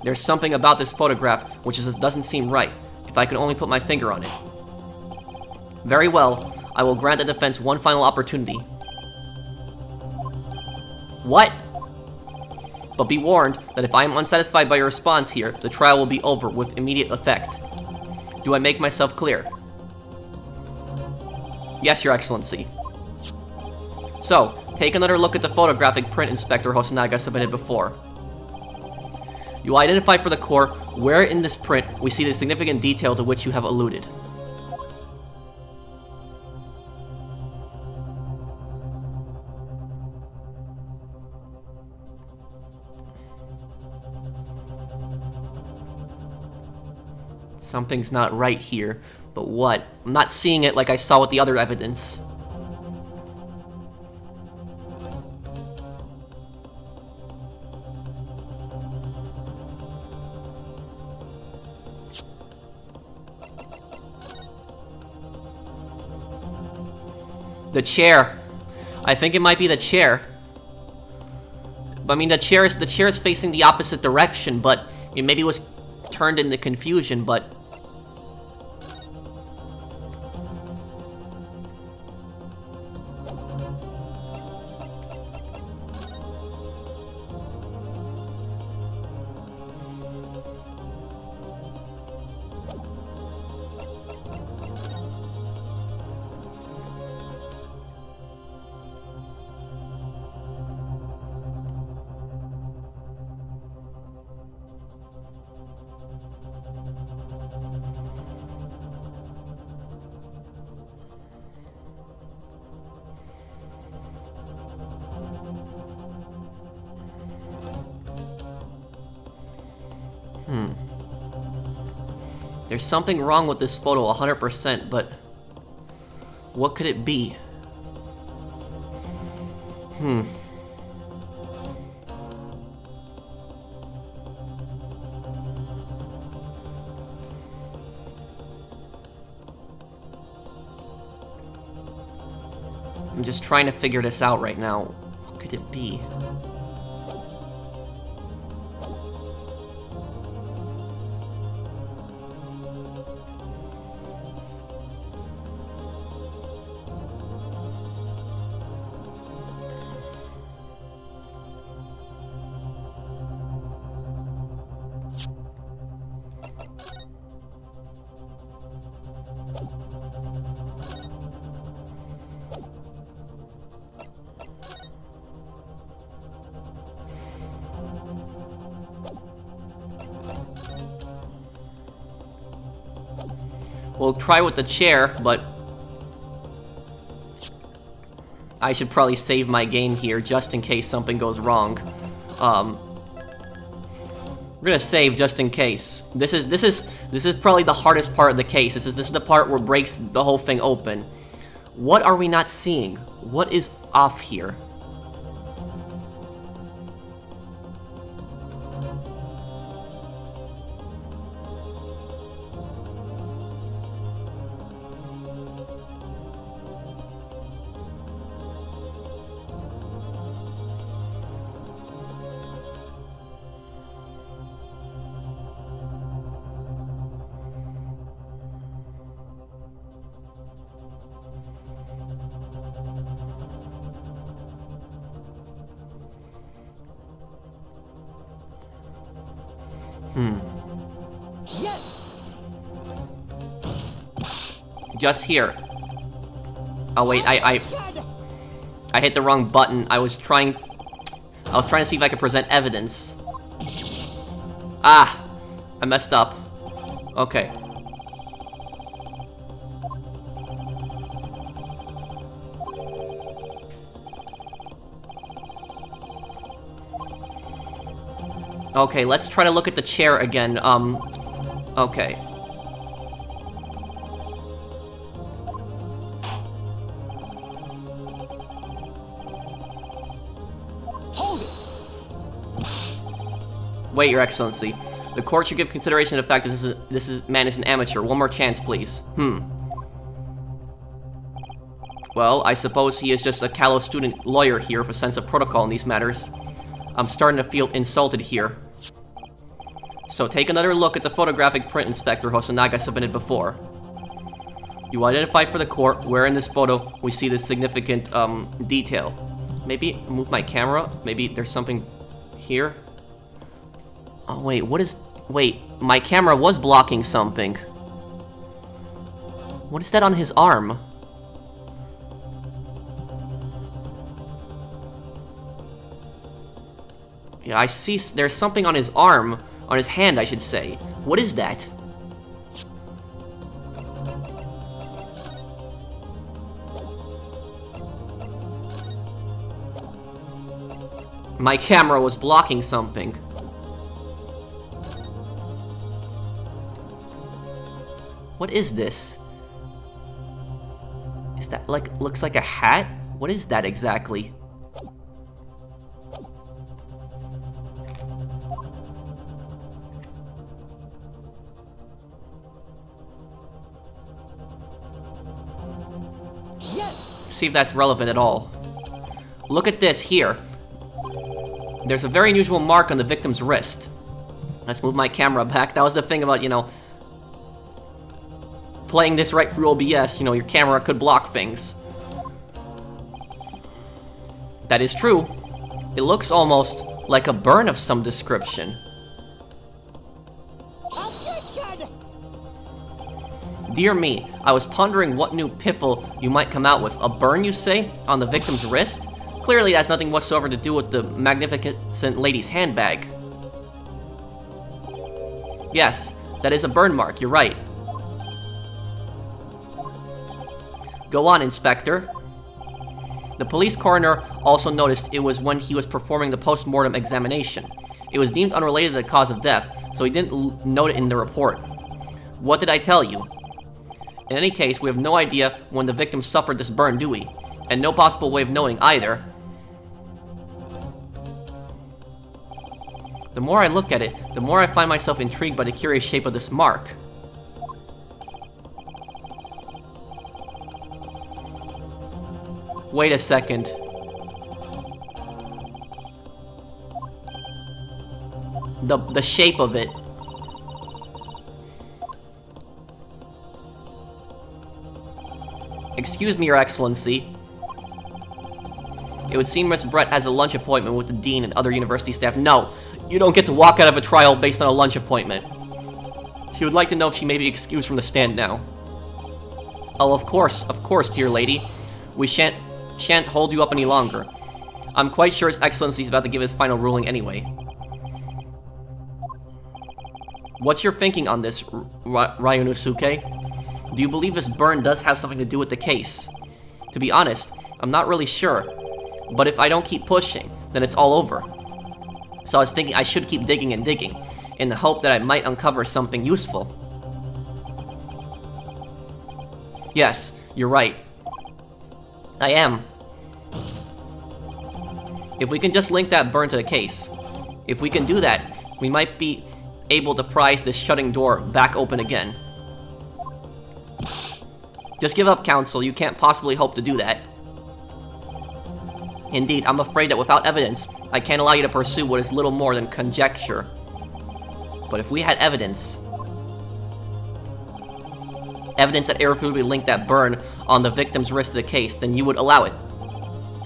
There's something about this photograph which doesn't seem right, if I could only put my finger on it. Very well, I will grant the defense one final opportunity. What? But be warned that if I am unsatisfied by your response here, the trial will be over with immediate effect. Do I make myself clear? Yes, Your Excellency. So, take another look at the photographic print Inspector Hosonaga submitted before. You identified for the court where in this print we see the significant detail to which you have alluded. Something's not right here, but what? I'm not seeing it like I saw with the other evidence. The chair. I think it might be the chair. I mean, the chair is facing the opposite direction, but it maybe was turned into confusion, but... There's something wrong with this photo 100%, but what could it be? I'm just trying to figure this out right now. What could it be? We'll try with the chair, but I should probably save my game here just in case something goes wrong. We're gonna save just in case. This is probably the hardest part of the case. This is the part where it breaks the whole thing open. What are we not seeing? What is off here? Yes. Just here. Oh wait, I hit the wrong button. I was trying to see if I could present evidence. Ah, I messed up. Okay. Okay, let's try to look at the chair again. Okay. Hold it. Wait, Your Excellency. The court should give consideration to the fact that this man is an amateur. One more chance, please. Well, I suppose he is just a callow student lawyer here with a sense of protocol in these matters. I'm starting to feel insulted here. So take another look at the photographic print Inspector Hosonaga submitted before. You identify for the court where in this photo we see this significant detail. Maybe move my camera? Maybe there's something here? Oh wait, what is... Wait, my camera was blocking something. What is that on his arm? Yeah, I see there's something on his arm, on his hand, I should say. What is that? My camera was blocking something. What is this? Is that like, looks like a hat? What is that exactly? See if that's relevant at all. Look at this here. There's a very unusual mark on the victim's wrist. Let's move my camera back. That was the thing about, you know, playing this right through OBS. You know, your camera could block things. That is true. It looks almost like a burn of some description. Objection! Dear me, I was pondering what new piffle you might come out with. A burn, you say, on the victim's wrist? Clearly that has nothing whatsoever to do with the magnificent lady's handbag. Yes, that is a burn mark, you're right. Go on, Inspector. The police coroner also noticed it was when he was performing the post-mortem examination. It was deemed unrelated to the cause of death, so he didn't note it in the report. What did I tell you? In any case, we have no idea when the victim suffered this burn, do we? And no possible way of knowing either. The more I look at it, the more I find myself intrigued by the curious shape of this mark. Wait a second. The shape of it. Excuse me, Your Excellency. It would seem Miss Brett has a lunch appointment with the dean and other university staff. No, you don't get to walk out of a trial based on a lunch appointment. She would like to know if she may be excused from the stand now. Oh, of course, dear lady. We shan't hold you up any longer. I'm quite sure His Excellency is about to give his final ruling anyway. What's your thinking on this, Ryunosuke? Do you believe this burn does have something to do with the case? To be honest, I'm not really sure. But if I don't keep pushing, then it's all over. So I was thinking I should keep digging and digging, in the hope that I might uncover something useful. Yes, you're right. I am. If we can just link that burn to the case. If we can do that, we might be able to prise this shutting door back open again. Just give up, Counsel. You can't possibly hope to do that. Indeed, I'm afraid that without evidence, I can't allow you to pursue what is little more than conjecture. But if we had evidence that irrefutably linked that burn on the victim's wrist to the case, then you would allow it.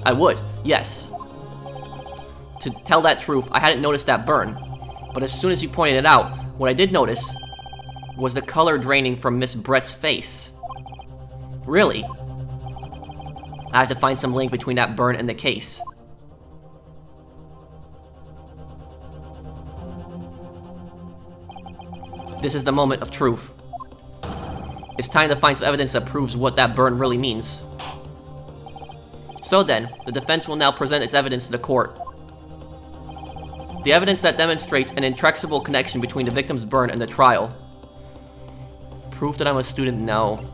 I would, yes. To tell that truth, I hadn't noticed that burn. But as soon as you pointed it out, what I did notice was the color draining from Miss Brett's face. Really? I have to find some link between that burn and the case. This is the moment of truth. It's time to find some evidence that proves what that burn really means. So then, the defense will now present its evidence to the court. The evidence that demonstrates an inextricable connection between the victim's burn and the trial. Proof that I'm a student? No.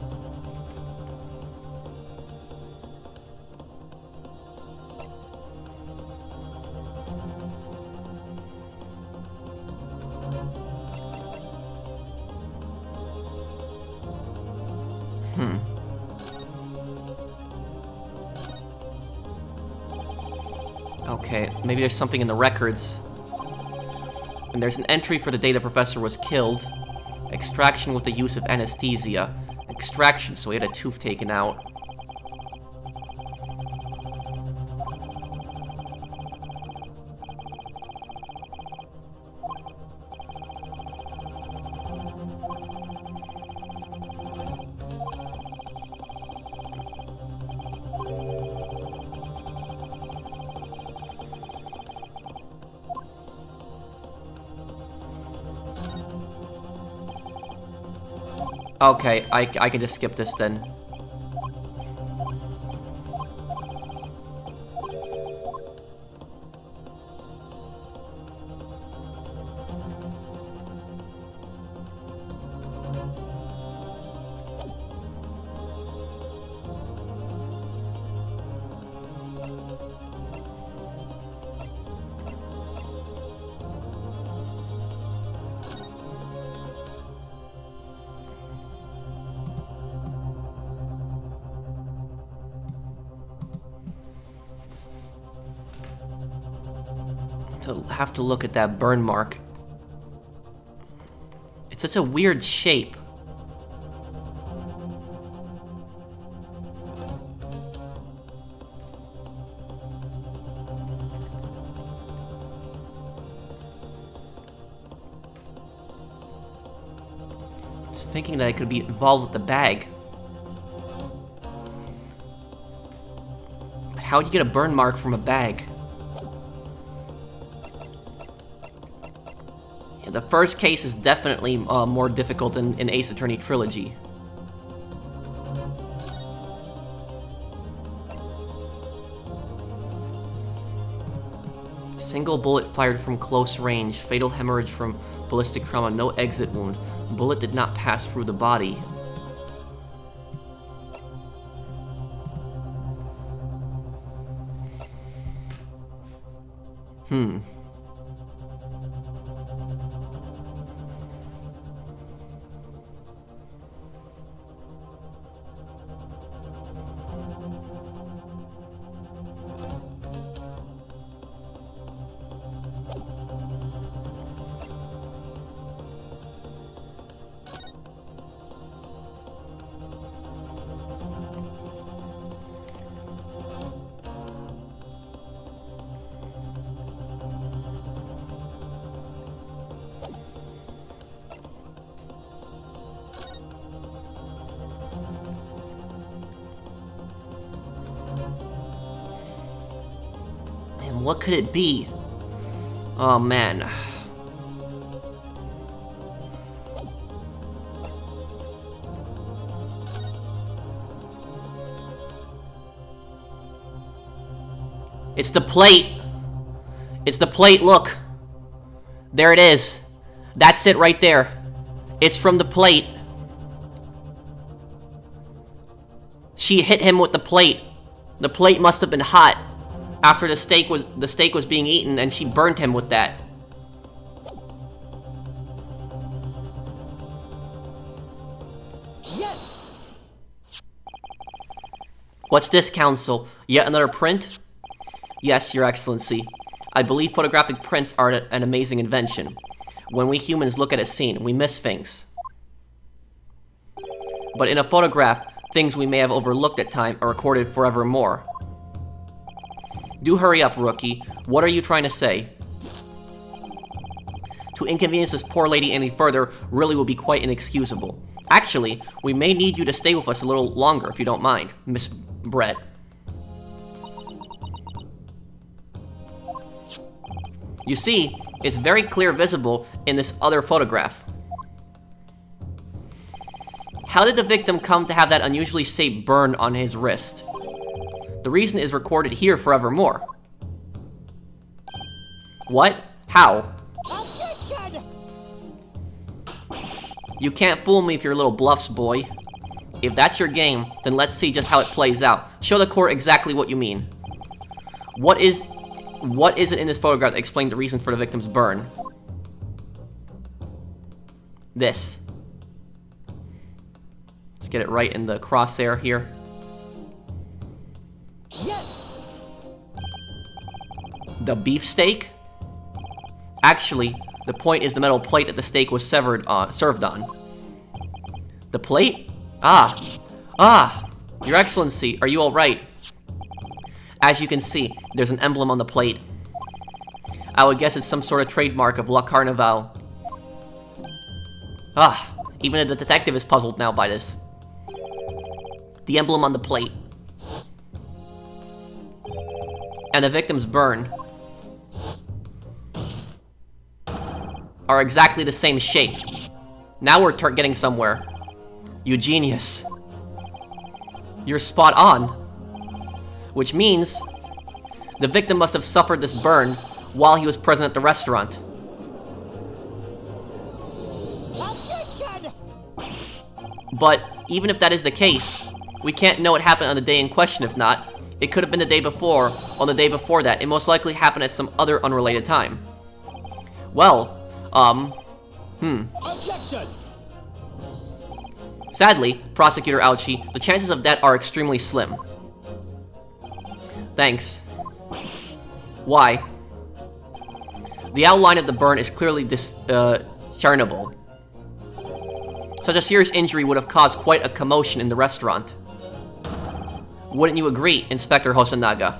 Okay, maybe there's something in the records. And there's an entry for the day the professor was killed. Extraction with the use of anesthesia. Extraction, so he had a tooth taken out. Okay, I can just skip this then. To have to look at that burn mark. It's such a weird shape. Just thinking that I could be involved with the bag. But how would you get a burn mark from a bag? The first case is definitely more difficult in Ace Attorney Trilogy. Single bullet fired from close range, fatal hemorrhage from ballistic trauma, no exit wound. Bullet did not pass through the body. What could it be? Oh man. It's the plate. It's the plate, look. There it is. That's it right there. It's from the plate. She hit him with the plate. The plate must have been hot after the steak was being eaten, and she burned him with that. Yes. What's this, Counsel? Yet another print? Yes, Your Excellency. I believe photographic prints are an amazing invention. When we humans look at a scene, we miss things. But in a photograph, things we may have overlooked at time are recorded forevermore. Do hurry up, Rookie. What are you trying to say? To inconvenience this poor lady any further really will be quite inexcusable. Actually, we may need you to stay with us a little longer if you don't mind, Miss Brett. You see, it's very clear visible in this other photograph. How did the victim come to have that unusually shaped burn on his wrist? The reason is recorded here forevermore. What? How? Objection! You can't fool me with your little bluffs, boy. If that's your game, then let's see just how it plays out. Show the court exactly what you mean. What is it in this photograph that explains the reason for the victim's burn? This. Let's get it right in the crosshair here. Yes. The beefsteak? Actually, the point is the metal plate that the steak was served on. The plate? Ah, Your Excellency, are you alright? As you can see, there's an emblem on the plate. I would guess it's some sort of trademark of La Carnival. Even the detective is puzzled now by this. The emblem on the plate. And the victim's burn are exactly the same shape. Now we're getting somewhere. You genius. You're spot on. Which means the victim must have suffered this burn while he was present at the restaurant. Objection! But even if that is the case, we can't know what happened on the day in question. If not, it could have been the day before. On the day before that, it most likely happened at some other unrelated time. Well, Objection! Sadly, Prosecutor Ouchie, the chances of that are extremely slim. Thanks. Why? The outline of the burn is clearly discernible. Such a serious injury would have caused quite a commotion in the restaurant. Wouldn't you agree, Inspector Hosonaga?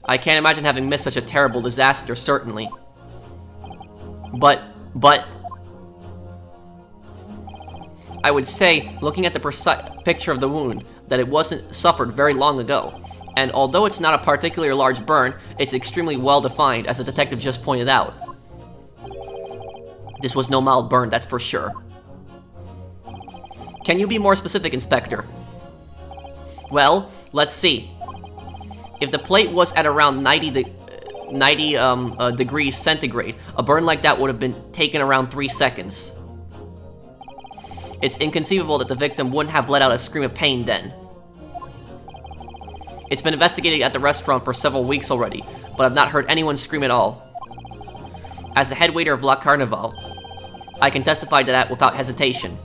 I can't imagine having missed such a terrible disaster, certainly. But... I would say, looking at the precise picture of the wound, that it wasn't suffered very long ago. And although it's not a particularly large burn, it's extremely well defined, as the detective just pointed out. This was no mild burn, that's for sure. Can you be more specific, Inspector? Well, let's see. If the plate was at around 90 degrees centigrade, a burn like that would have been taken around 3 seconds. It's inconceivable that the victim wouldn't have let out a scream of pain then. It's been investigated at the restaurant for several weeks already, but I've not heard anyone scream at all. As the head waiter of La Carnival, I can testify to that without hesitation.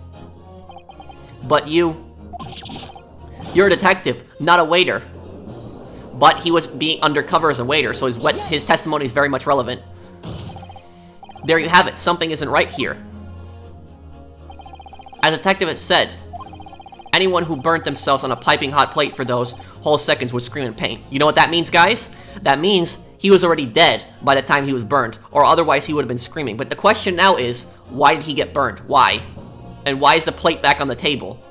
But you're a detective, not a waiter. But he was being undercover as a waiter, so his testimony is very much relevant. There you have it, something isn't right here. As the detective has said, anyone who burnt themselves on a piping hot plate for those whole seconds would scream in pain. You know what that means, guys? That means he was already dead by the time he was burned, or otherwise he would have been screaming. But the question now is, why did he get burned? Why? And why is the plate back on the table?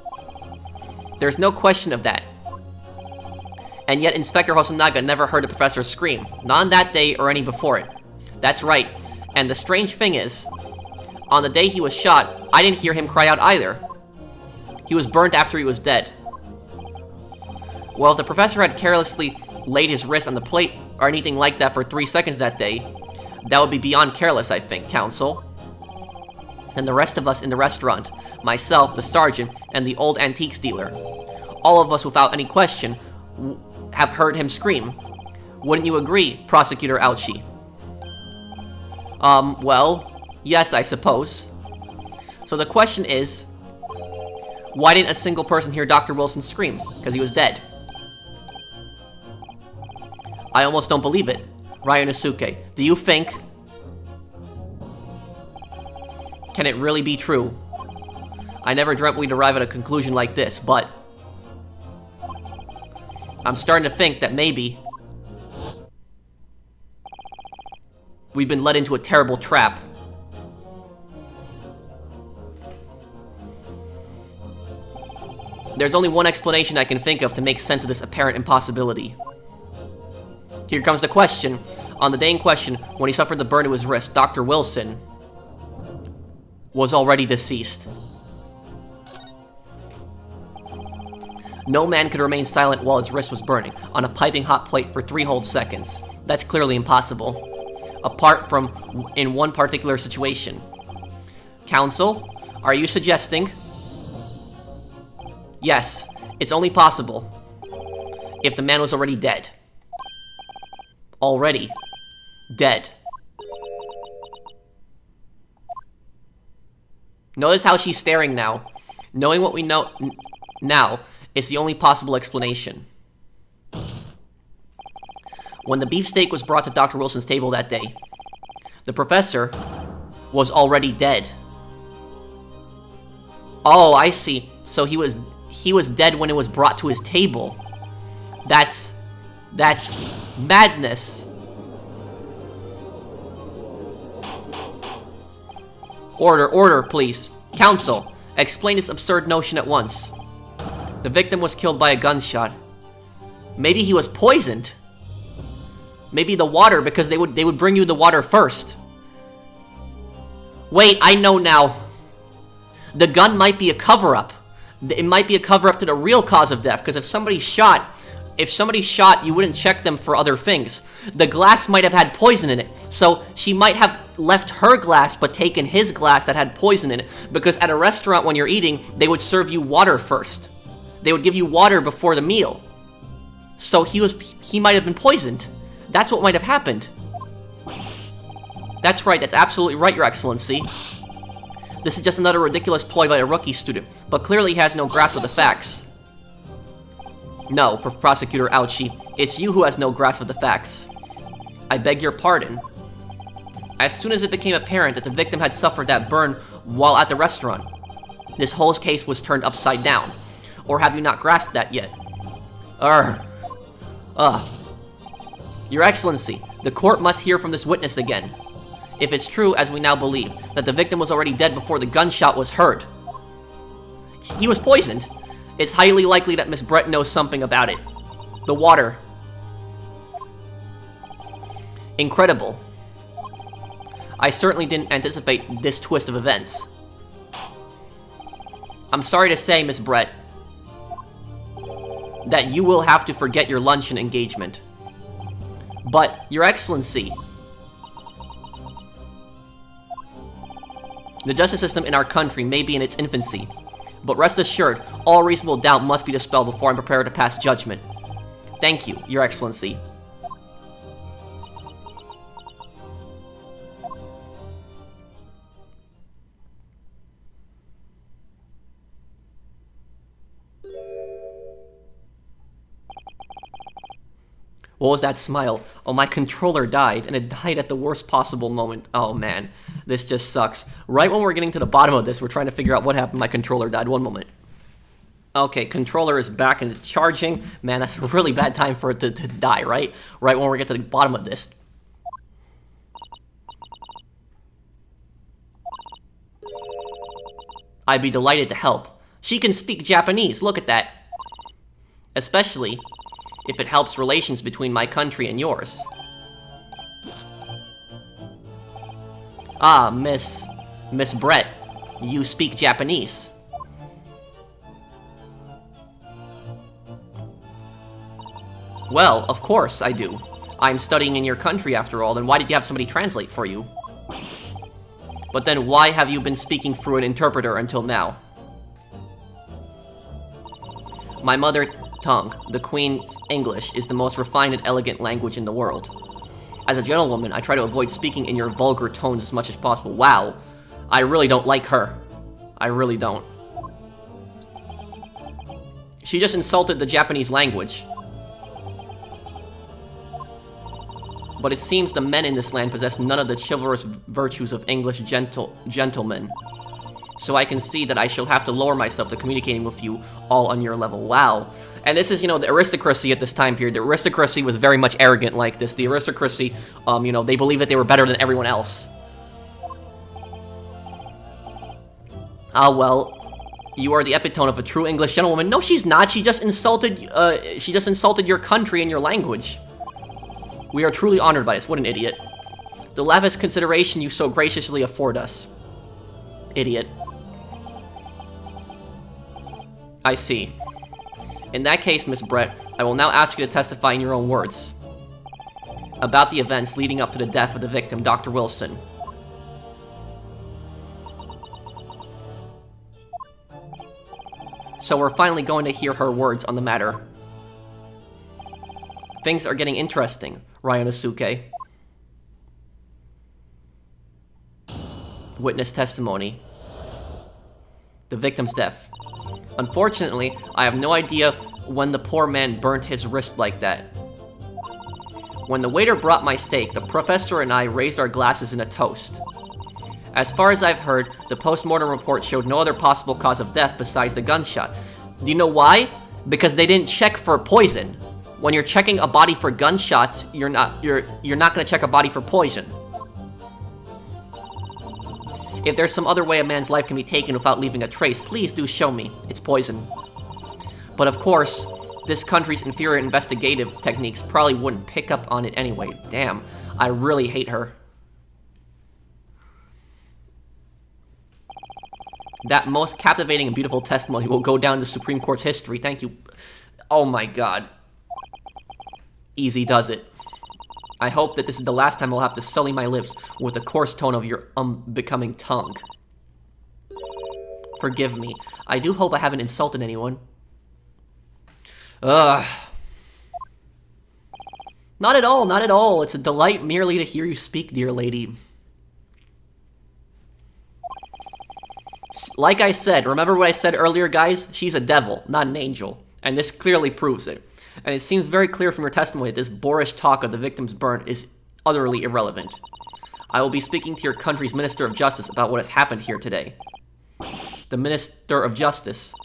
There's no question of that. And yet Inspector Hosonaga never heard the professor scream. Not on that day or any before it. That's right. And the strange thing is, on the day he was shot, I didn't hear him cry out either. He was burnt after he was dead. Well, if the professor had carelessly laid his wrist on the plate or anything like that for 3 seconds that day, that would be beyond careless, I think, counsel. And the rest of us in the restaurant, myself, the sergeant, and the old antiques dealer, all of us without any question, have heard him scream. Wouldn't you agree, Prosecutor Ouchie? Well, yes, I suppose. So the question is, why didn't a single person hear Dr. Wilson scream? Because he was dead. I almost don't believe it. Ryunosuke, do you think... Can it really be true? I never dreamt we'd arrive at a conclusion like this, but... I'm starting to think that maybe... we've been led into a terrible trap. There's only one explanation I can think of to make sense of this apparent impossibility. Here comes the question. On the day in question, when he suffered the burn to his wrist, Dr. Wilson was already deceased. No man could remain silent while his wrist was burning on a piping hot plate for 3 whole seconds. That's clearly impossible. Apart from in one particular situation. Counsel, are you suggesting? Yes, it's only possible if the man was already dead. Already dead. Notice how she's staring now. Knowing what we know now is the only possible explanation. When the beefsteak was brought to Dr. Wilson's table that day, the professor was already dead. Oh, I see. So he was dead when it was brought to his table. That's madness. Order, please. Counsel, explain this absurd notion at once. The victim was killed by a gunshot. Maybe he was poisoned. Maybe the water, because they would bring you the water first. Wait, I know now. The gun might be a cover-up. It might be a cover-up to the real cause of death, because if somebody shot, you wouldn't check them for other things. The glass might have had poison in it, so she might have left her glass but taken his glass that had poison in it, because at a restaurant when you're eating, they would serve you water first. They would give you water before the meal. So he might have been poisoned. That's what might have happened. That's right, that's absolutely right, Your Excellency. This is just another ridiculous ploy by a rookie student, but clearly he has no grasp of the facts. No, Prosecutor Ouchie, it's you who has no grasp of the facts. I beg your pardon. As soon as it became apparent that the victim had suffered that burn while at the restaurant, this whole case was turned upside down. Or have you not grasped that yet? Your Excellency, the court must hear from this witness again. If it's true, as we now believe, that the victim was already dead before the gunshot was heard. He was poisoned. It's highly likely that Miss Brett knows something about it. The water. Incredible. I certainly didn't anticipate this twist of events. I'm sorry to say, Miss Brett, that you will have to forget your luncheon engagement. But, Your Excellency, the justice system in our country may be in its infancy, but rest assured, all reasonable doubt must be dispelled before I'm prepared to pass judgment. Thank you, Your Excellency. What was that smile? Oh, my controller died, and it died at the worst possible moment. Oh man, this just sucks. Right when we're getting to the bottom of this, we're trying to figure out what happened. My controller died. One moment. Okay, controller is back and it's charging. Man, that's a really bad time for it to die, right? Right when we get to the bottom of this. I'd be delighted to help. She can speak Japanese, look at that. Especially if it helps relations between my country and yours. Ah, Miss Brett, you speak Japanese. Well, of course I do. I'm studying in your country after all, then why did you have somebody translate for you? But then why have you been speaking through an interpreter until now? My mother tongue, the Queen's English, is the most refined and elegant language in the world. As a gentlewoman, I try to avoid speaking in your vulgar tones as much as possible. Wow, I really don't like her. I really don't. She just insulted the Japanese language. But it seems the men in this land possess none of the chivalrous virtues of English gentlemen. So I can see that I shall have to lower myself to communicating with you all on your level. Wow. And this is, you know, the aristocracy at this time period. The aristocracy was very much arrogant like this. The aristocracy, you know, they believed that they were better than everyone else. Ah, well, you are the epitome of a true English gentlewoman. No, she's not. She just insulted your country and your language. We are truly honored by this. What an idiot. The lavish consideration you so graciously afford us. Idiot. I see. In that case, Miss Brett, I will now ask you to testify in your own words about the events leading up to the death of the victim, Dr. Wilson. So we're finally going to hear her words on the matter. Things are getting interesting, Ryunosuke. Witness testimony. The victim's death. Unfortunately, I have no idea when the poor man burnt his wrist like that. When the waiter brought my steak, the professor and I raised our glasses in a toast. As far as I've heard, the post-mortem report showed no other possible cause of death besides the gunshot. Do you know why? Because they didn't check for poison. When you're checking a body for gunshots, you're not gonna check a body for poison. If there's some other way a man's life can be taken without leaving a trace, please do show me. It's poison. But of course, this country's inferior investigative techniques probably wouldn't pick up on it anyway. Damn, I really hate her. That most captivating and beautiful testimony will go down in the Supreme Court's history. Thank you. Oh my god. Easy does it. I hope that this is the last time I'll have to sully my lips with the coarse tone of your unbecoming tongue. Forgive me. I do hope I haven't insulted anyone. Ugh. Not at all, not at all. It's a delight merely to hear you speak, dear lady. Like I said, remember what I said earlier, guys? She's a devil, not an angel. And this clearly proves it. And it seems very clear from your testimony that this boorish talk of the victim's burn is utterly irrelevant. I will be speaking to your country's Minister of Justice about what has happened here today. The Minister of Justice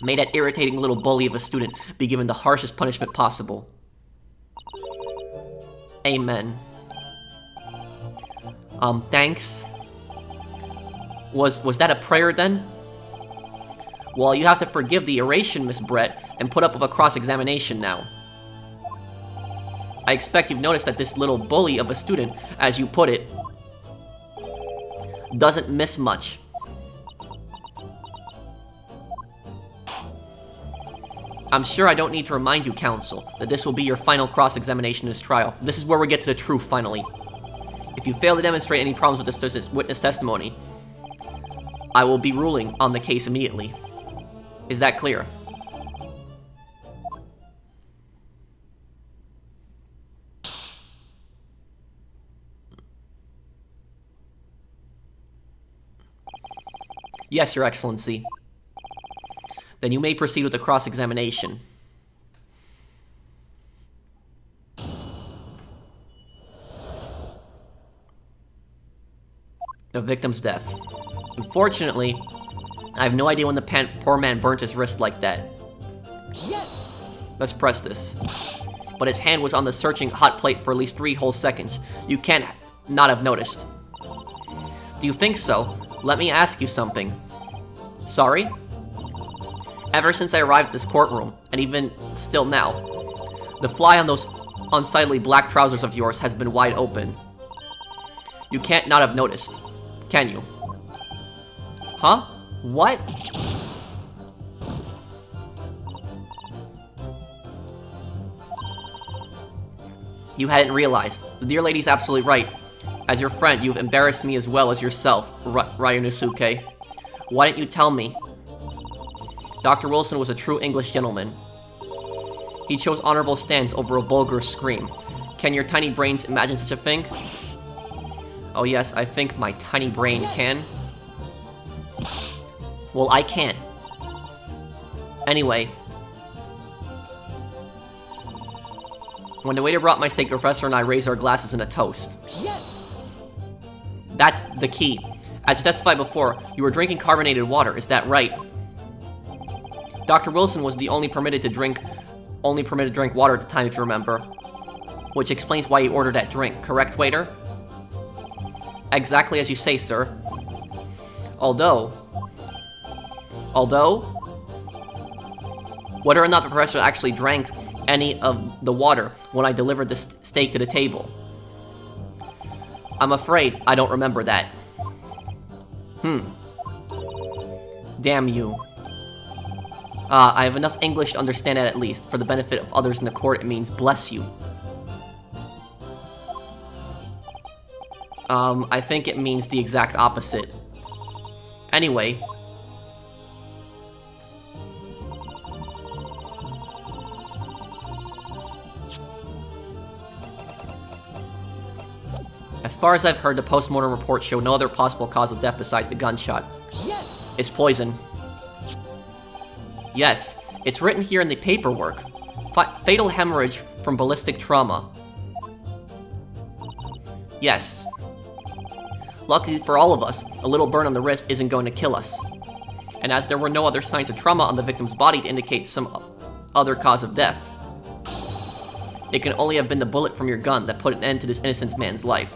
made that irritating little bully of a student be given the harshest punishment possible. Amen. Thanks. Was that a prayer then? Well, you have to forgive the oration, Miss Brett, and put up with a cross-examination now. I expect you've noticed that this little bully of a student, as you put it, doesn't miss much. I'm sure I don't need to remind you, counsel, that this will be your final cross-examination in this trial. This is where we get to the truth, finally. If you fail to demonstrate any problems with this witness testimony, I will be ruling on the case immediately. Is that clear? Yes, Your Excellency. Then you may proceed with the cross-examination. The victim's death. Unfortunately, I have no idea when the poor man burnt his wrist like that. Yes! Let's press this. But his hand was on the searching hot plate for at least 3 whole seconds. You can't not have noticed. Do you think so? Let me ask you something. Sorry? Ever since I arrived at this courtroom, and even still now, the fly on those unsightly black trousers of yours has been wide open. You can't not have noticed, can you? Huh? What? You hadn't realized. The dear lady's absolutely right. As your friend, you've embarrassed me as well as yourself, Ryunosuke. Why didn't you tell me? Dr. Wilson was a true English gentleman. He chose honorable stance over a vulgar scream. Can your tiny brains imagine such a thing? Oh yes, I think my tiny brain can. Well, I can't. Anyway. When the waiter brought my steak, the professor and I raised our glasses in a toast. Yes. That's the key. As you testified before, you were drinking carbonated water, is that right? Dr. Wilson was the only permitted to drink water at the time, if you remember. Which explains why you ordered that drink, correct, waiter? Exactly as you say, sir. Although, whether or not the professor actually drank any of the water when I delivered the steak to the table, I'm afraid I don't remember that. Damn you. I have enough English to understand that at least. For the benefit of others in the court, it means bless you. I think it means the exact opposite. Anyway. As far as I've heard, the post-mortem report showed no other possible cause of death besides the gunshot. Yes. It's poison. Yes, it's written here in the paperwork. Fatal hemorrhage from ballistic trauma. Yes. Luckily for all of us, a little burn on the wrist isn't going to kill us. And as there were no other signs of trauma on the victim's body to indicate some other cause of death, it can only have been the bullet from your gun that put an end to this innocent man's life.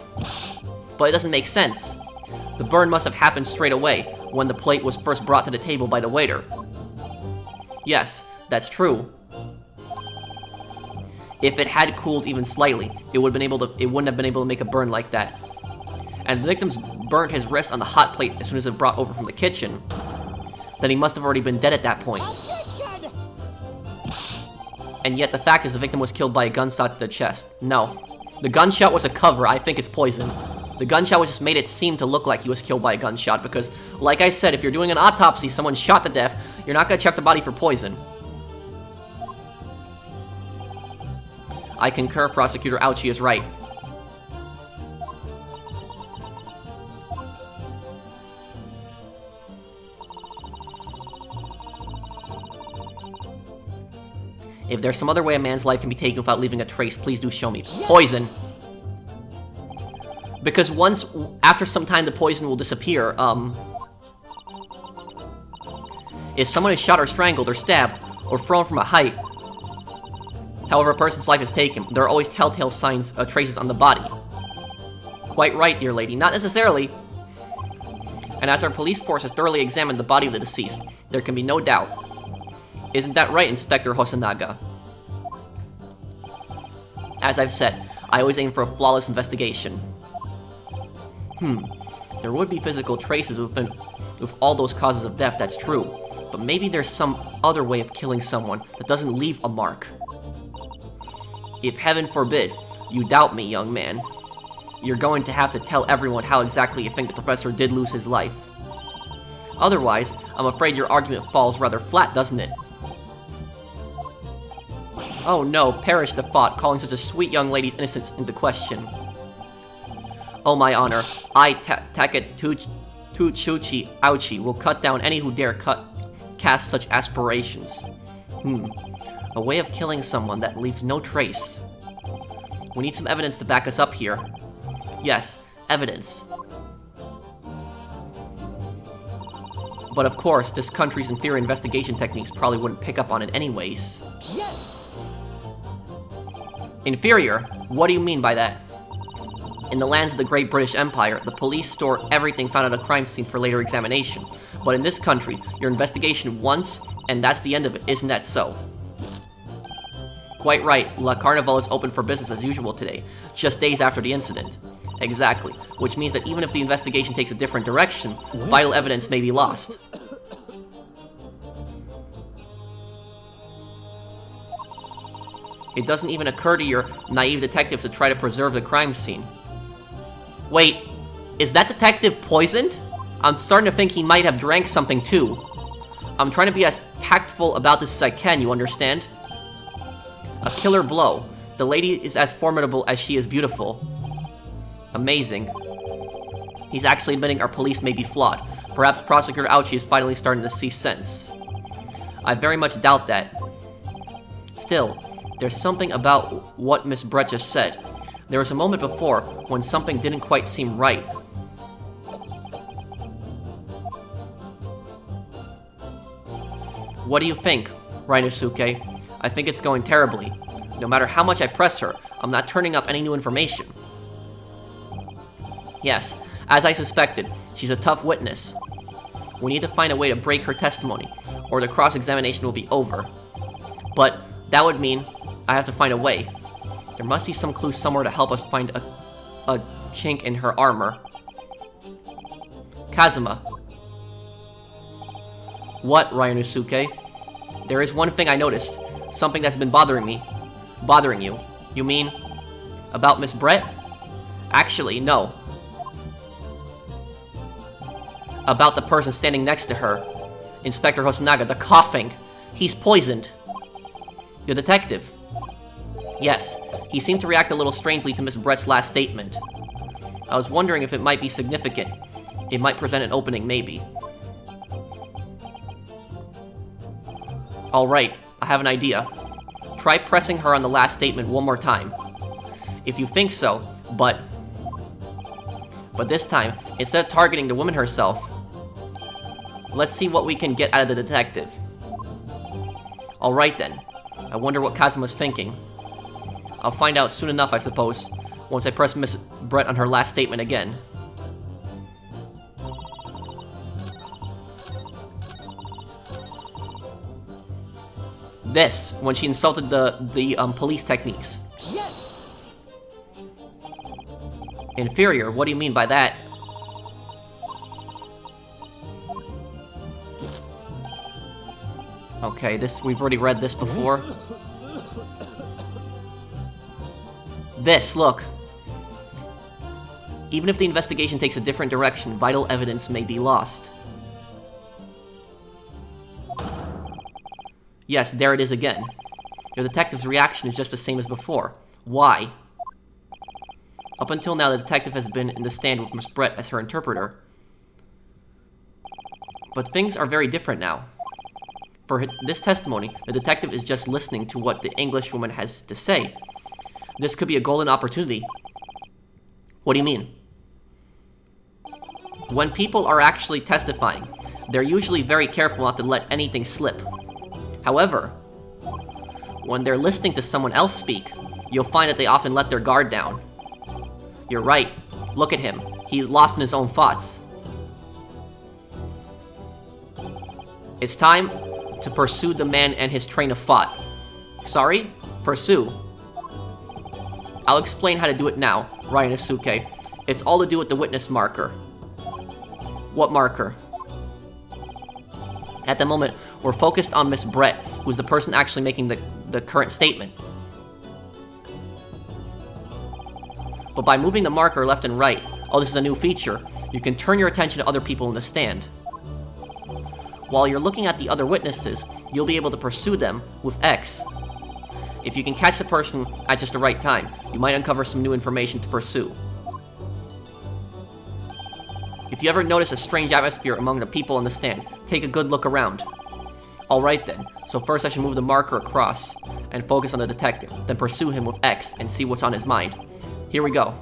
But it doesn't make sense. The burn must have happened straight away, when the plate was first brought to the table by the waiter. Yes, that's true. If it had cooled even slightly, it wouldn't have been able to make a burn like that. And the victim's burned his wrist on the hot plate as soon as it brought over from the kitchen. Then he must have already been dead at that point. Objection. And yet the fact is the victim was killed by a gunshot to the chest. No. The gunshot was a cover. I think it's poison. The gunshot was just made it seem to look like he was killed by a gunshot because, like I said, if you're doing an autopsy, someone shot to death, you're not going to check the body for poison. I concur, Prosecutor Ouchie is right. If there's some other way a man's life can be taken without leaving a trace, please do show me. Poison! Because after some time, the poison will disappear, if someone is shot or strangled or stabbed or thrown from a height, however a person's life is taken, there are always telltale signs, traces on the body. Quite right, dear lady, not necessarily. And as our police force has thoroughly examined the body of the deceased, there can be no doubt. Isn't that right, Inspector Hosonaga? As I've said, I always aim for a flawless investigation. There would be physical traces with all those causes of death, that's true. But maybe there's some other way of killing someone that doesn't leave a mark. If heaven forbid, you doubt me, young man, you're going to have to tell everyone how exactly you think the professor did lose his life. Otherwise, I'm afraid your argument falls rather flat, doesn't it? Oh no, perish the thought, calling such a sweet young lady's innocence into question. Oh my honor, I, Taketsuchi Ouchie, will cut down any who dare cast such aspirations. A way of killing someone that leaves no trace. We need some evidence to back us up here. Yes, evidence. But of course, this country's inferior investigation techniques probably wouldn't pick up on it anyways. Yes. Inferior? What do you mean by that? In the lands of the Great British Empire, the police store everything found at a crime scene for later examination. But in this country, your investigation once, and that's the end of it, isn't that so? Quite right, La Carnival is open for business as usual today, just days after the incident. Exactly, which means that even if the investigation takes a different direction, vital evidence may be lost. It doesn't even occur to your naive detectives to try to preserve the crime scene. Wait, is that detective poisoned? I'm starting to think he might have drank something too. I'm trying to be as tactful about this as I can, you understand? A killer blow. The lady is as formidable as she is beautiful. Amazing. He's actually admitting our police may be flawed. Perhaps Prosecutor Ouchie is finally starting to see sense. I very much doubt that. Still, there's something about what Miss Brett just said. There was a moment before when something didn't quite seem right. What do you think, Ryunosuke? I think it's going terribly. No matter how much I press her, I'm not turning up any new information. Yes, as I suspected, she's a tough witness. We need to find a way to break her testimony, or the cross-examination will be over. But that would mean I have to find a way. There must be some clue somewhere to help us find a chink in her armor. Kazuma. What, Ryunosuke? There is one thing I noticed. Something that's been bothering me. Bothering you. You mean about Miss Brett? Actually, no. About the person standing next to her. Inspector Hosonaga, the coughing. He's poisoned. The detective. Yes, he seemed to react a little strangely to Miss Brett's last statement. I was wondering if it might be significant. It might present an opening, maybe. Alright, I have an idea. Try pressing her on the last statement one more time. If you think so, but this time, instead of targeting the woman herself, let's see what we can get out of the detective. Alright then. I wonder what Kazuma's thinking. I'll find out soon enough, I suppose, once I press Miss Brett on her last statement again. This, when she insulted the police techniques. Yes. Inferior? What do you mean by that? Okay, we've already read this before. This, look. Even if the investigation takes a different direction, vital evidence may be lost. Yes, there it is again. The detective's reaction is just the same as before. Why? Up until now, the detective has been in the stand with Miss Brett as her interpreter. But things are very different now. For this testimony, the detective is just listening to what the Englishwoman has to say. This could be a golden opportunity. What do you mean? When people are actually testifying, they're usually very careful not to let anything slip. However, when they're listening to someone else speak, you'll find that they often let their guard down. You're right. Look at him. He's lost in his own thoughts. It's time to pursue the man and his train of thought. Sorry? Pursue. I'll explain how to do it now, Ryunosuke. It's all to do with the witness marker. What marker? At the moment, we're focused on Miss Brett, who's the person actually making the current statement. But by moving the marker left and right, oh, this is a new feature, you can turn your attention to other people in the stand. While you're looking at the other witnesses, you'll be able to pursue them with X. If you can catch the person at just the right time, you might uncover some new information to pursue. If you ever notice a strange atmosphere among the people in the stand, take a good look around. Alright then, so first I should move the marker across and focus on the detective, then pursue him with X and see what's on his mind. Here we go.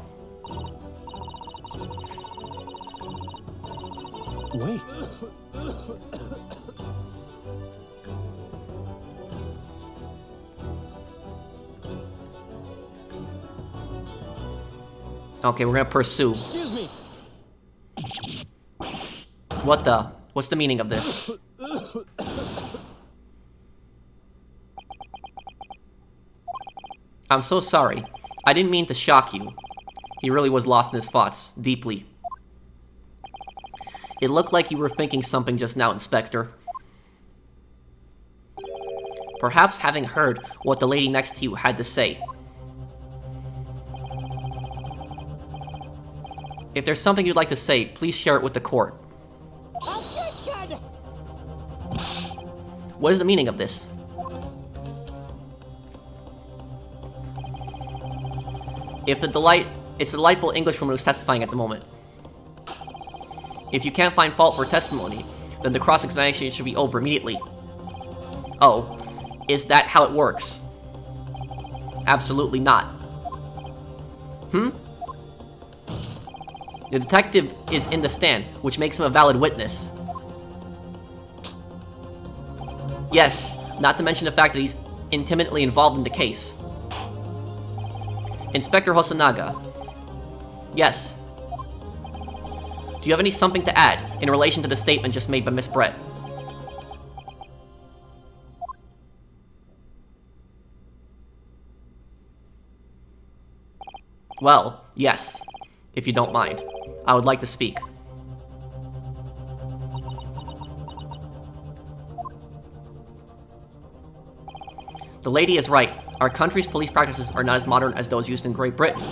Wait. Okay, we're gonna pursue. Excuse me. What the? What's the meaning of this? I'm so sorry. I didn't mean to shock you. He really was lost in his thoughts, deeply. It looked like you were thinking something just now, Inspector. Perhaps having heard what the lady next to you had to say. If there's something you'd like to say, please share it with the court. Objection! What is the meaning of this? It's the delightful Englishwoman who's testifying at the moment. If you can't find fault for testimony, then the cross-examination should be over immediately. Oh, is that how it works? Absolutely not. The detective is in the stand, which makes him a valid witness. Yes, not to mention the fact that he's intimately involved in the case. Inspector Hosonaga. Yes. Do you have something to add in relation to the statement just made by Miss Brett? Well, yes, if you don't mind. I would like to speak. The lady is right. Our country's police practices are not as modern as those used in Great Britain.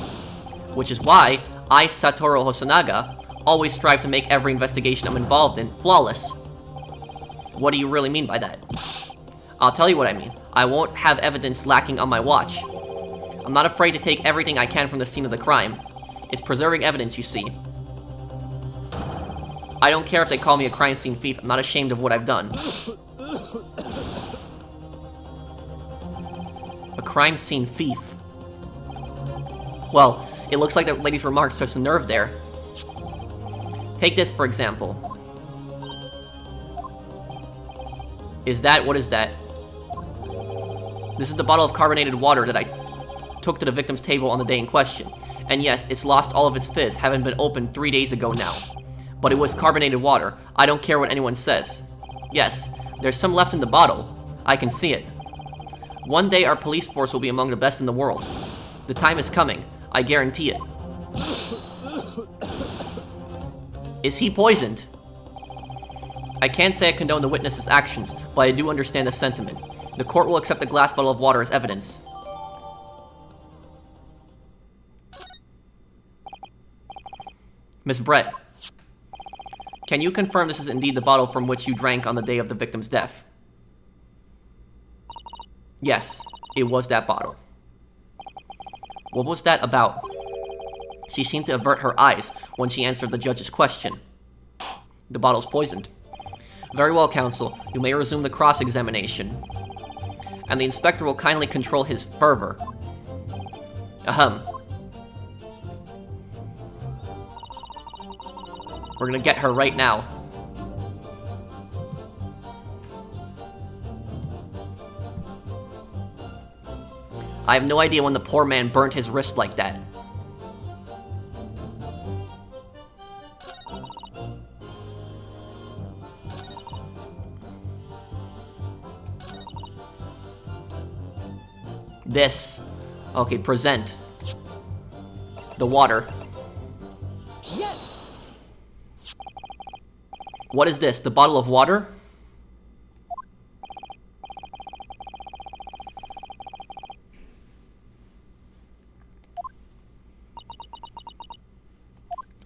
Which is why I, Satoru Hosonaga, always strive to make every investigation I'm involved in flawless. What do you really mean by that? I'll tell you what I mean. I won't have evidence lacking on my watch. I'm not afraid to take everything I can from the scene of the crime. It's preserving evidence, you see. I don't care if they call me a crime scene thief. I'm not ashamed of what I've done. A crime scene thief. Well, it looks like the lady's remarks touched a nerve there. Take this, for example. What is that? This is the bottle of carbonated water that I took to the victim's table on the day in question. And yes, it's lost all of its fizz, having been opened 3 days ago now. But it was carbonated water. I don't care what anyone says. Yes, there's some left in the bottle. I can see it. One day our police force will be among the best in the world. The time is coming. I guarantee it. Is he poisoned? I can't say I condone the witness's actions, but I do understand the sentiment. The court will accept a glass bottle of water as evidence. Miss Brett, can you confirm this is indeed the bottle from which you drank on the day of the victim's death? Yes, it was that bottle. What was that about? She seemed to avert her eyes when she answered the judge's question. The bottle's poisoned. Very well, counsel. You may resume the cross-examination. And the inspector will kindly control his fervor. Ahem. We're gonna get her right now. I have no idea when the poor man burnt his wrist like that. This. Okay, present. The water. Yes! What is this? The bottle of water?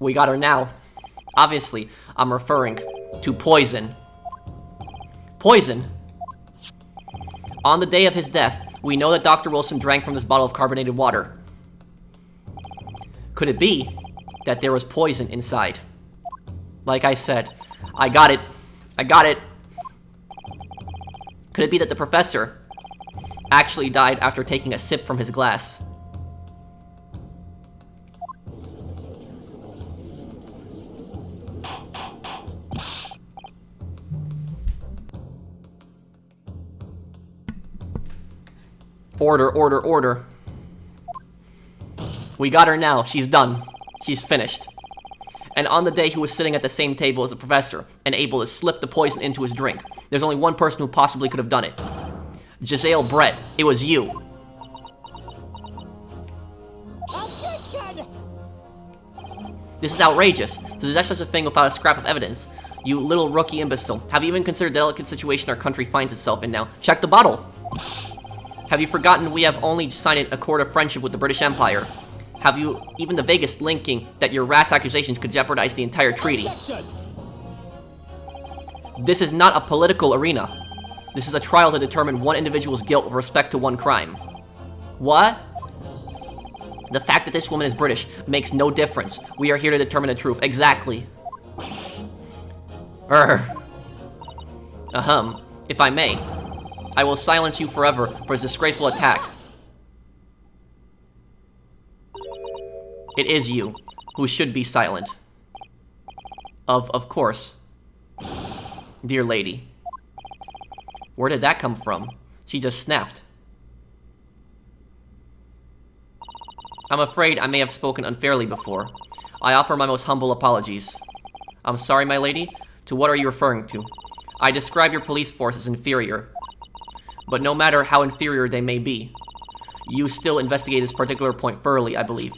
We got her now. Obviously, I'm referring to poison. Poison? On the day of his death, we know that Dr. Wilson drank from this bottle of carbonated water. Could it be that there was poison inside? Like I said, I got it. I got it. Could it be that the professor actually died after taking a sip from his glass? Order, order, order. We got her now. She's done. She's finished. And on the day he was sitting at the same table as the professor and able to slip the poison into his drink, there's only one person who possibly could have done it. Jezaille Brett. It was you. Objection! This is outrageous. To suggest such a thing without a scrap of evidence. You little rookie imbecile. Have you even considered the delicate situation our country finds itself in now? Check the bottle. Have you forgotten we have only signed an accord of friendship with the British Empire? Have you even the vaguest linking that your rash accusations could jeopardize the entire treaty? Objection! This is not a political arena. This is a trial to determine one individual's guilt with respect to one crime. What? The fact that this woman is British makes no difference. We are here to determine the truth. Exactly. If I may, I will silence you forever for his disgraceful attack. It is you who should be silent. Of course. Dear lady. Where did that come from? She just snapped. I'm afraid I may have spoken unfairly before. I offer my most humble apologies. I'm sorry, my lady. To what are you referring to? I describe your police force as inferior. But no matter how inferior they may be, you still investigate this particular point thoroughly, I believe.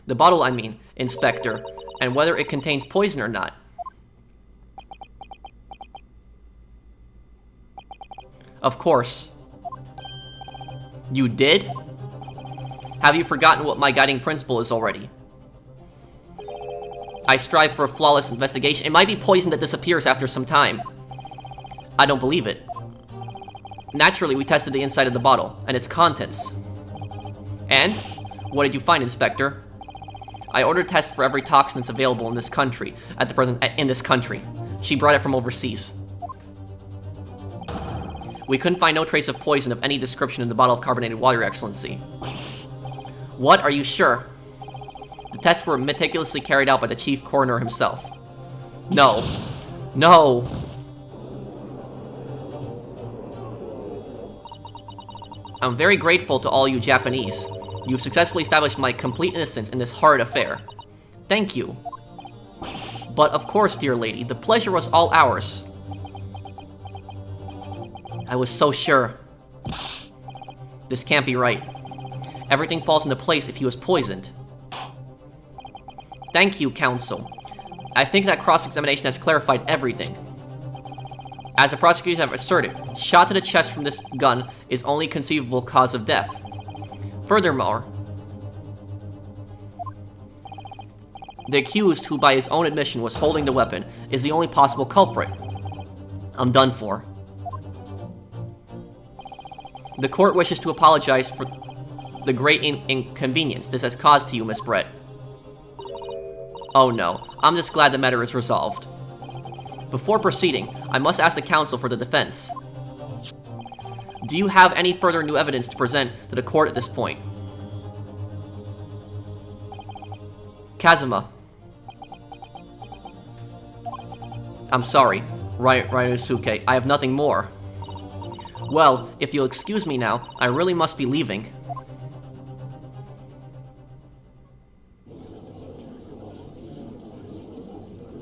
The bottle, I mean, Inspector, and whether it contains poison or not. Of course. You did? Have you forgotten what my guiding principle is already? I strive for a flawless investigation. It might be poison that disappears after some time. I don't believe it. Naturally, we tested the inside of the bottle and its contents. And? What did you find, Inspector? I ordered tests for every toxin that's available in this country, in this country. She brought it from overseas. We couldn't find no trace of poison of any description in the bottle of carbonated water, Your Excellency. What? Are you sure? The tests were meticulously carried out by the chief coroner himself. No. No. I'm very grateful to all you Japanese. You've successfully established my complete innocence in this horrid affair. Thank you. But of course, dear lady, the pleasure was all ours. I was so sure. This can't be right. Everything falls into place if he was poisoned. Thank you, counsel. I think that cross-examination has clarified everything. As the prosecutors have asserted, shot to the chest from this gun is only conceivable cause of death. Furthermore, the accused, who by his own admission was holding the weapon, is the only possible culprit. I'm done for. The court wishes to apologize for the great inconvenience this has caused to you, Miss Brett. Oh no, I'm just glad the matter is resolved. Before proceeding, I must ask the counsel for the defense. Do you have any further new evidence to present to the court at this point? Kazuma. I'm sorry, Ryunosuke, I have nothing more. Well, if you'll excuse me now, I really must be leaving.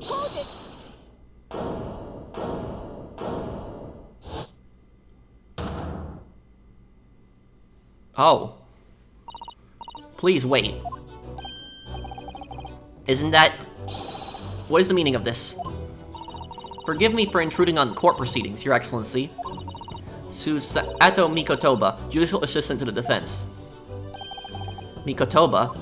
Hold it! Oh. Please wait. Isn't that... What is the meaning of this? Forgive me for intruding on court proceedings, Your Excellency. Susato Mikotoba, Judicial Assistant to the Defense. Mikotoba?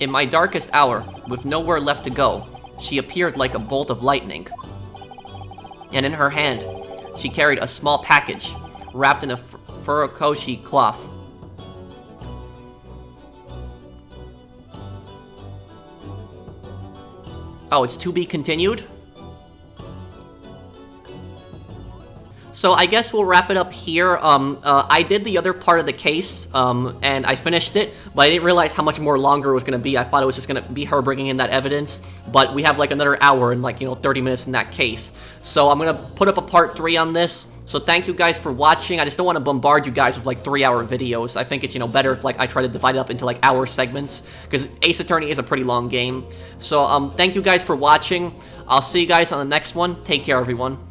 In my darkest hour, with nowhere left to go, she appeared like a bolt of lightning. And in her hand, she carried a small package, wrapped in a furokoshi cloth. Oh, it's to be continued? So I guess we'll wrap it up here. I did the other part of the case, and I finished it, but I didn't realize how much more longer it was going to be. I thought it was just going to be her bringing in that evidence, but we have like another hour and 30 minutes in that case. So I'm going to put up a part 3 on this. So thank you guys for watching. I just don't want to bombard you guys with 3-hour videos. I think it's, better if I try to divide it up into hour segments, because Ace Attorney is a pretty long game. So thank you guys for watching. I'll see you guys on the next one. Take care, everyone.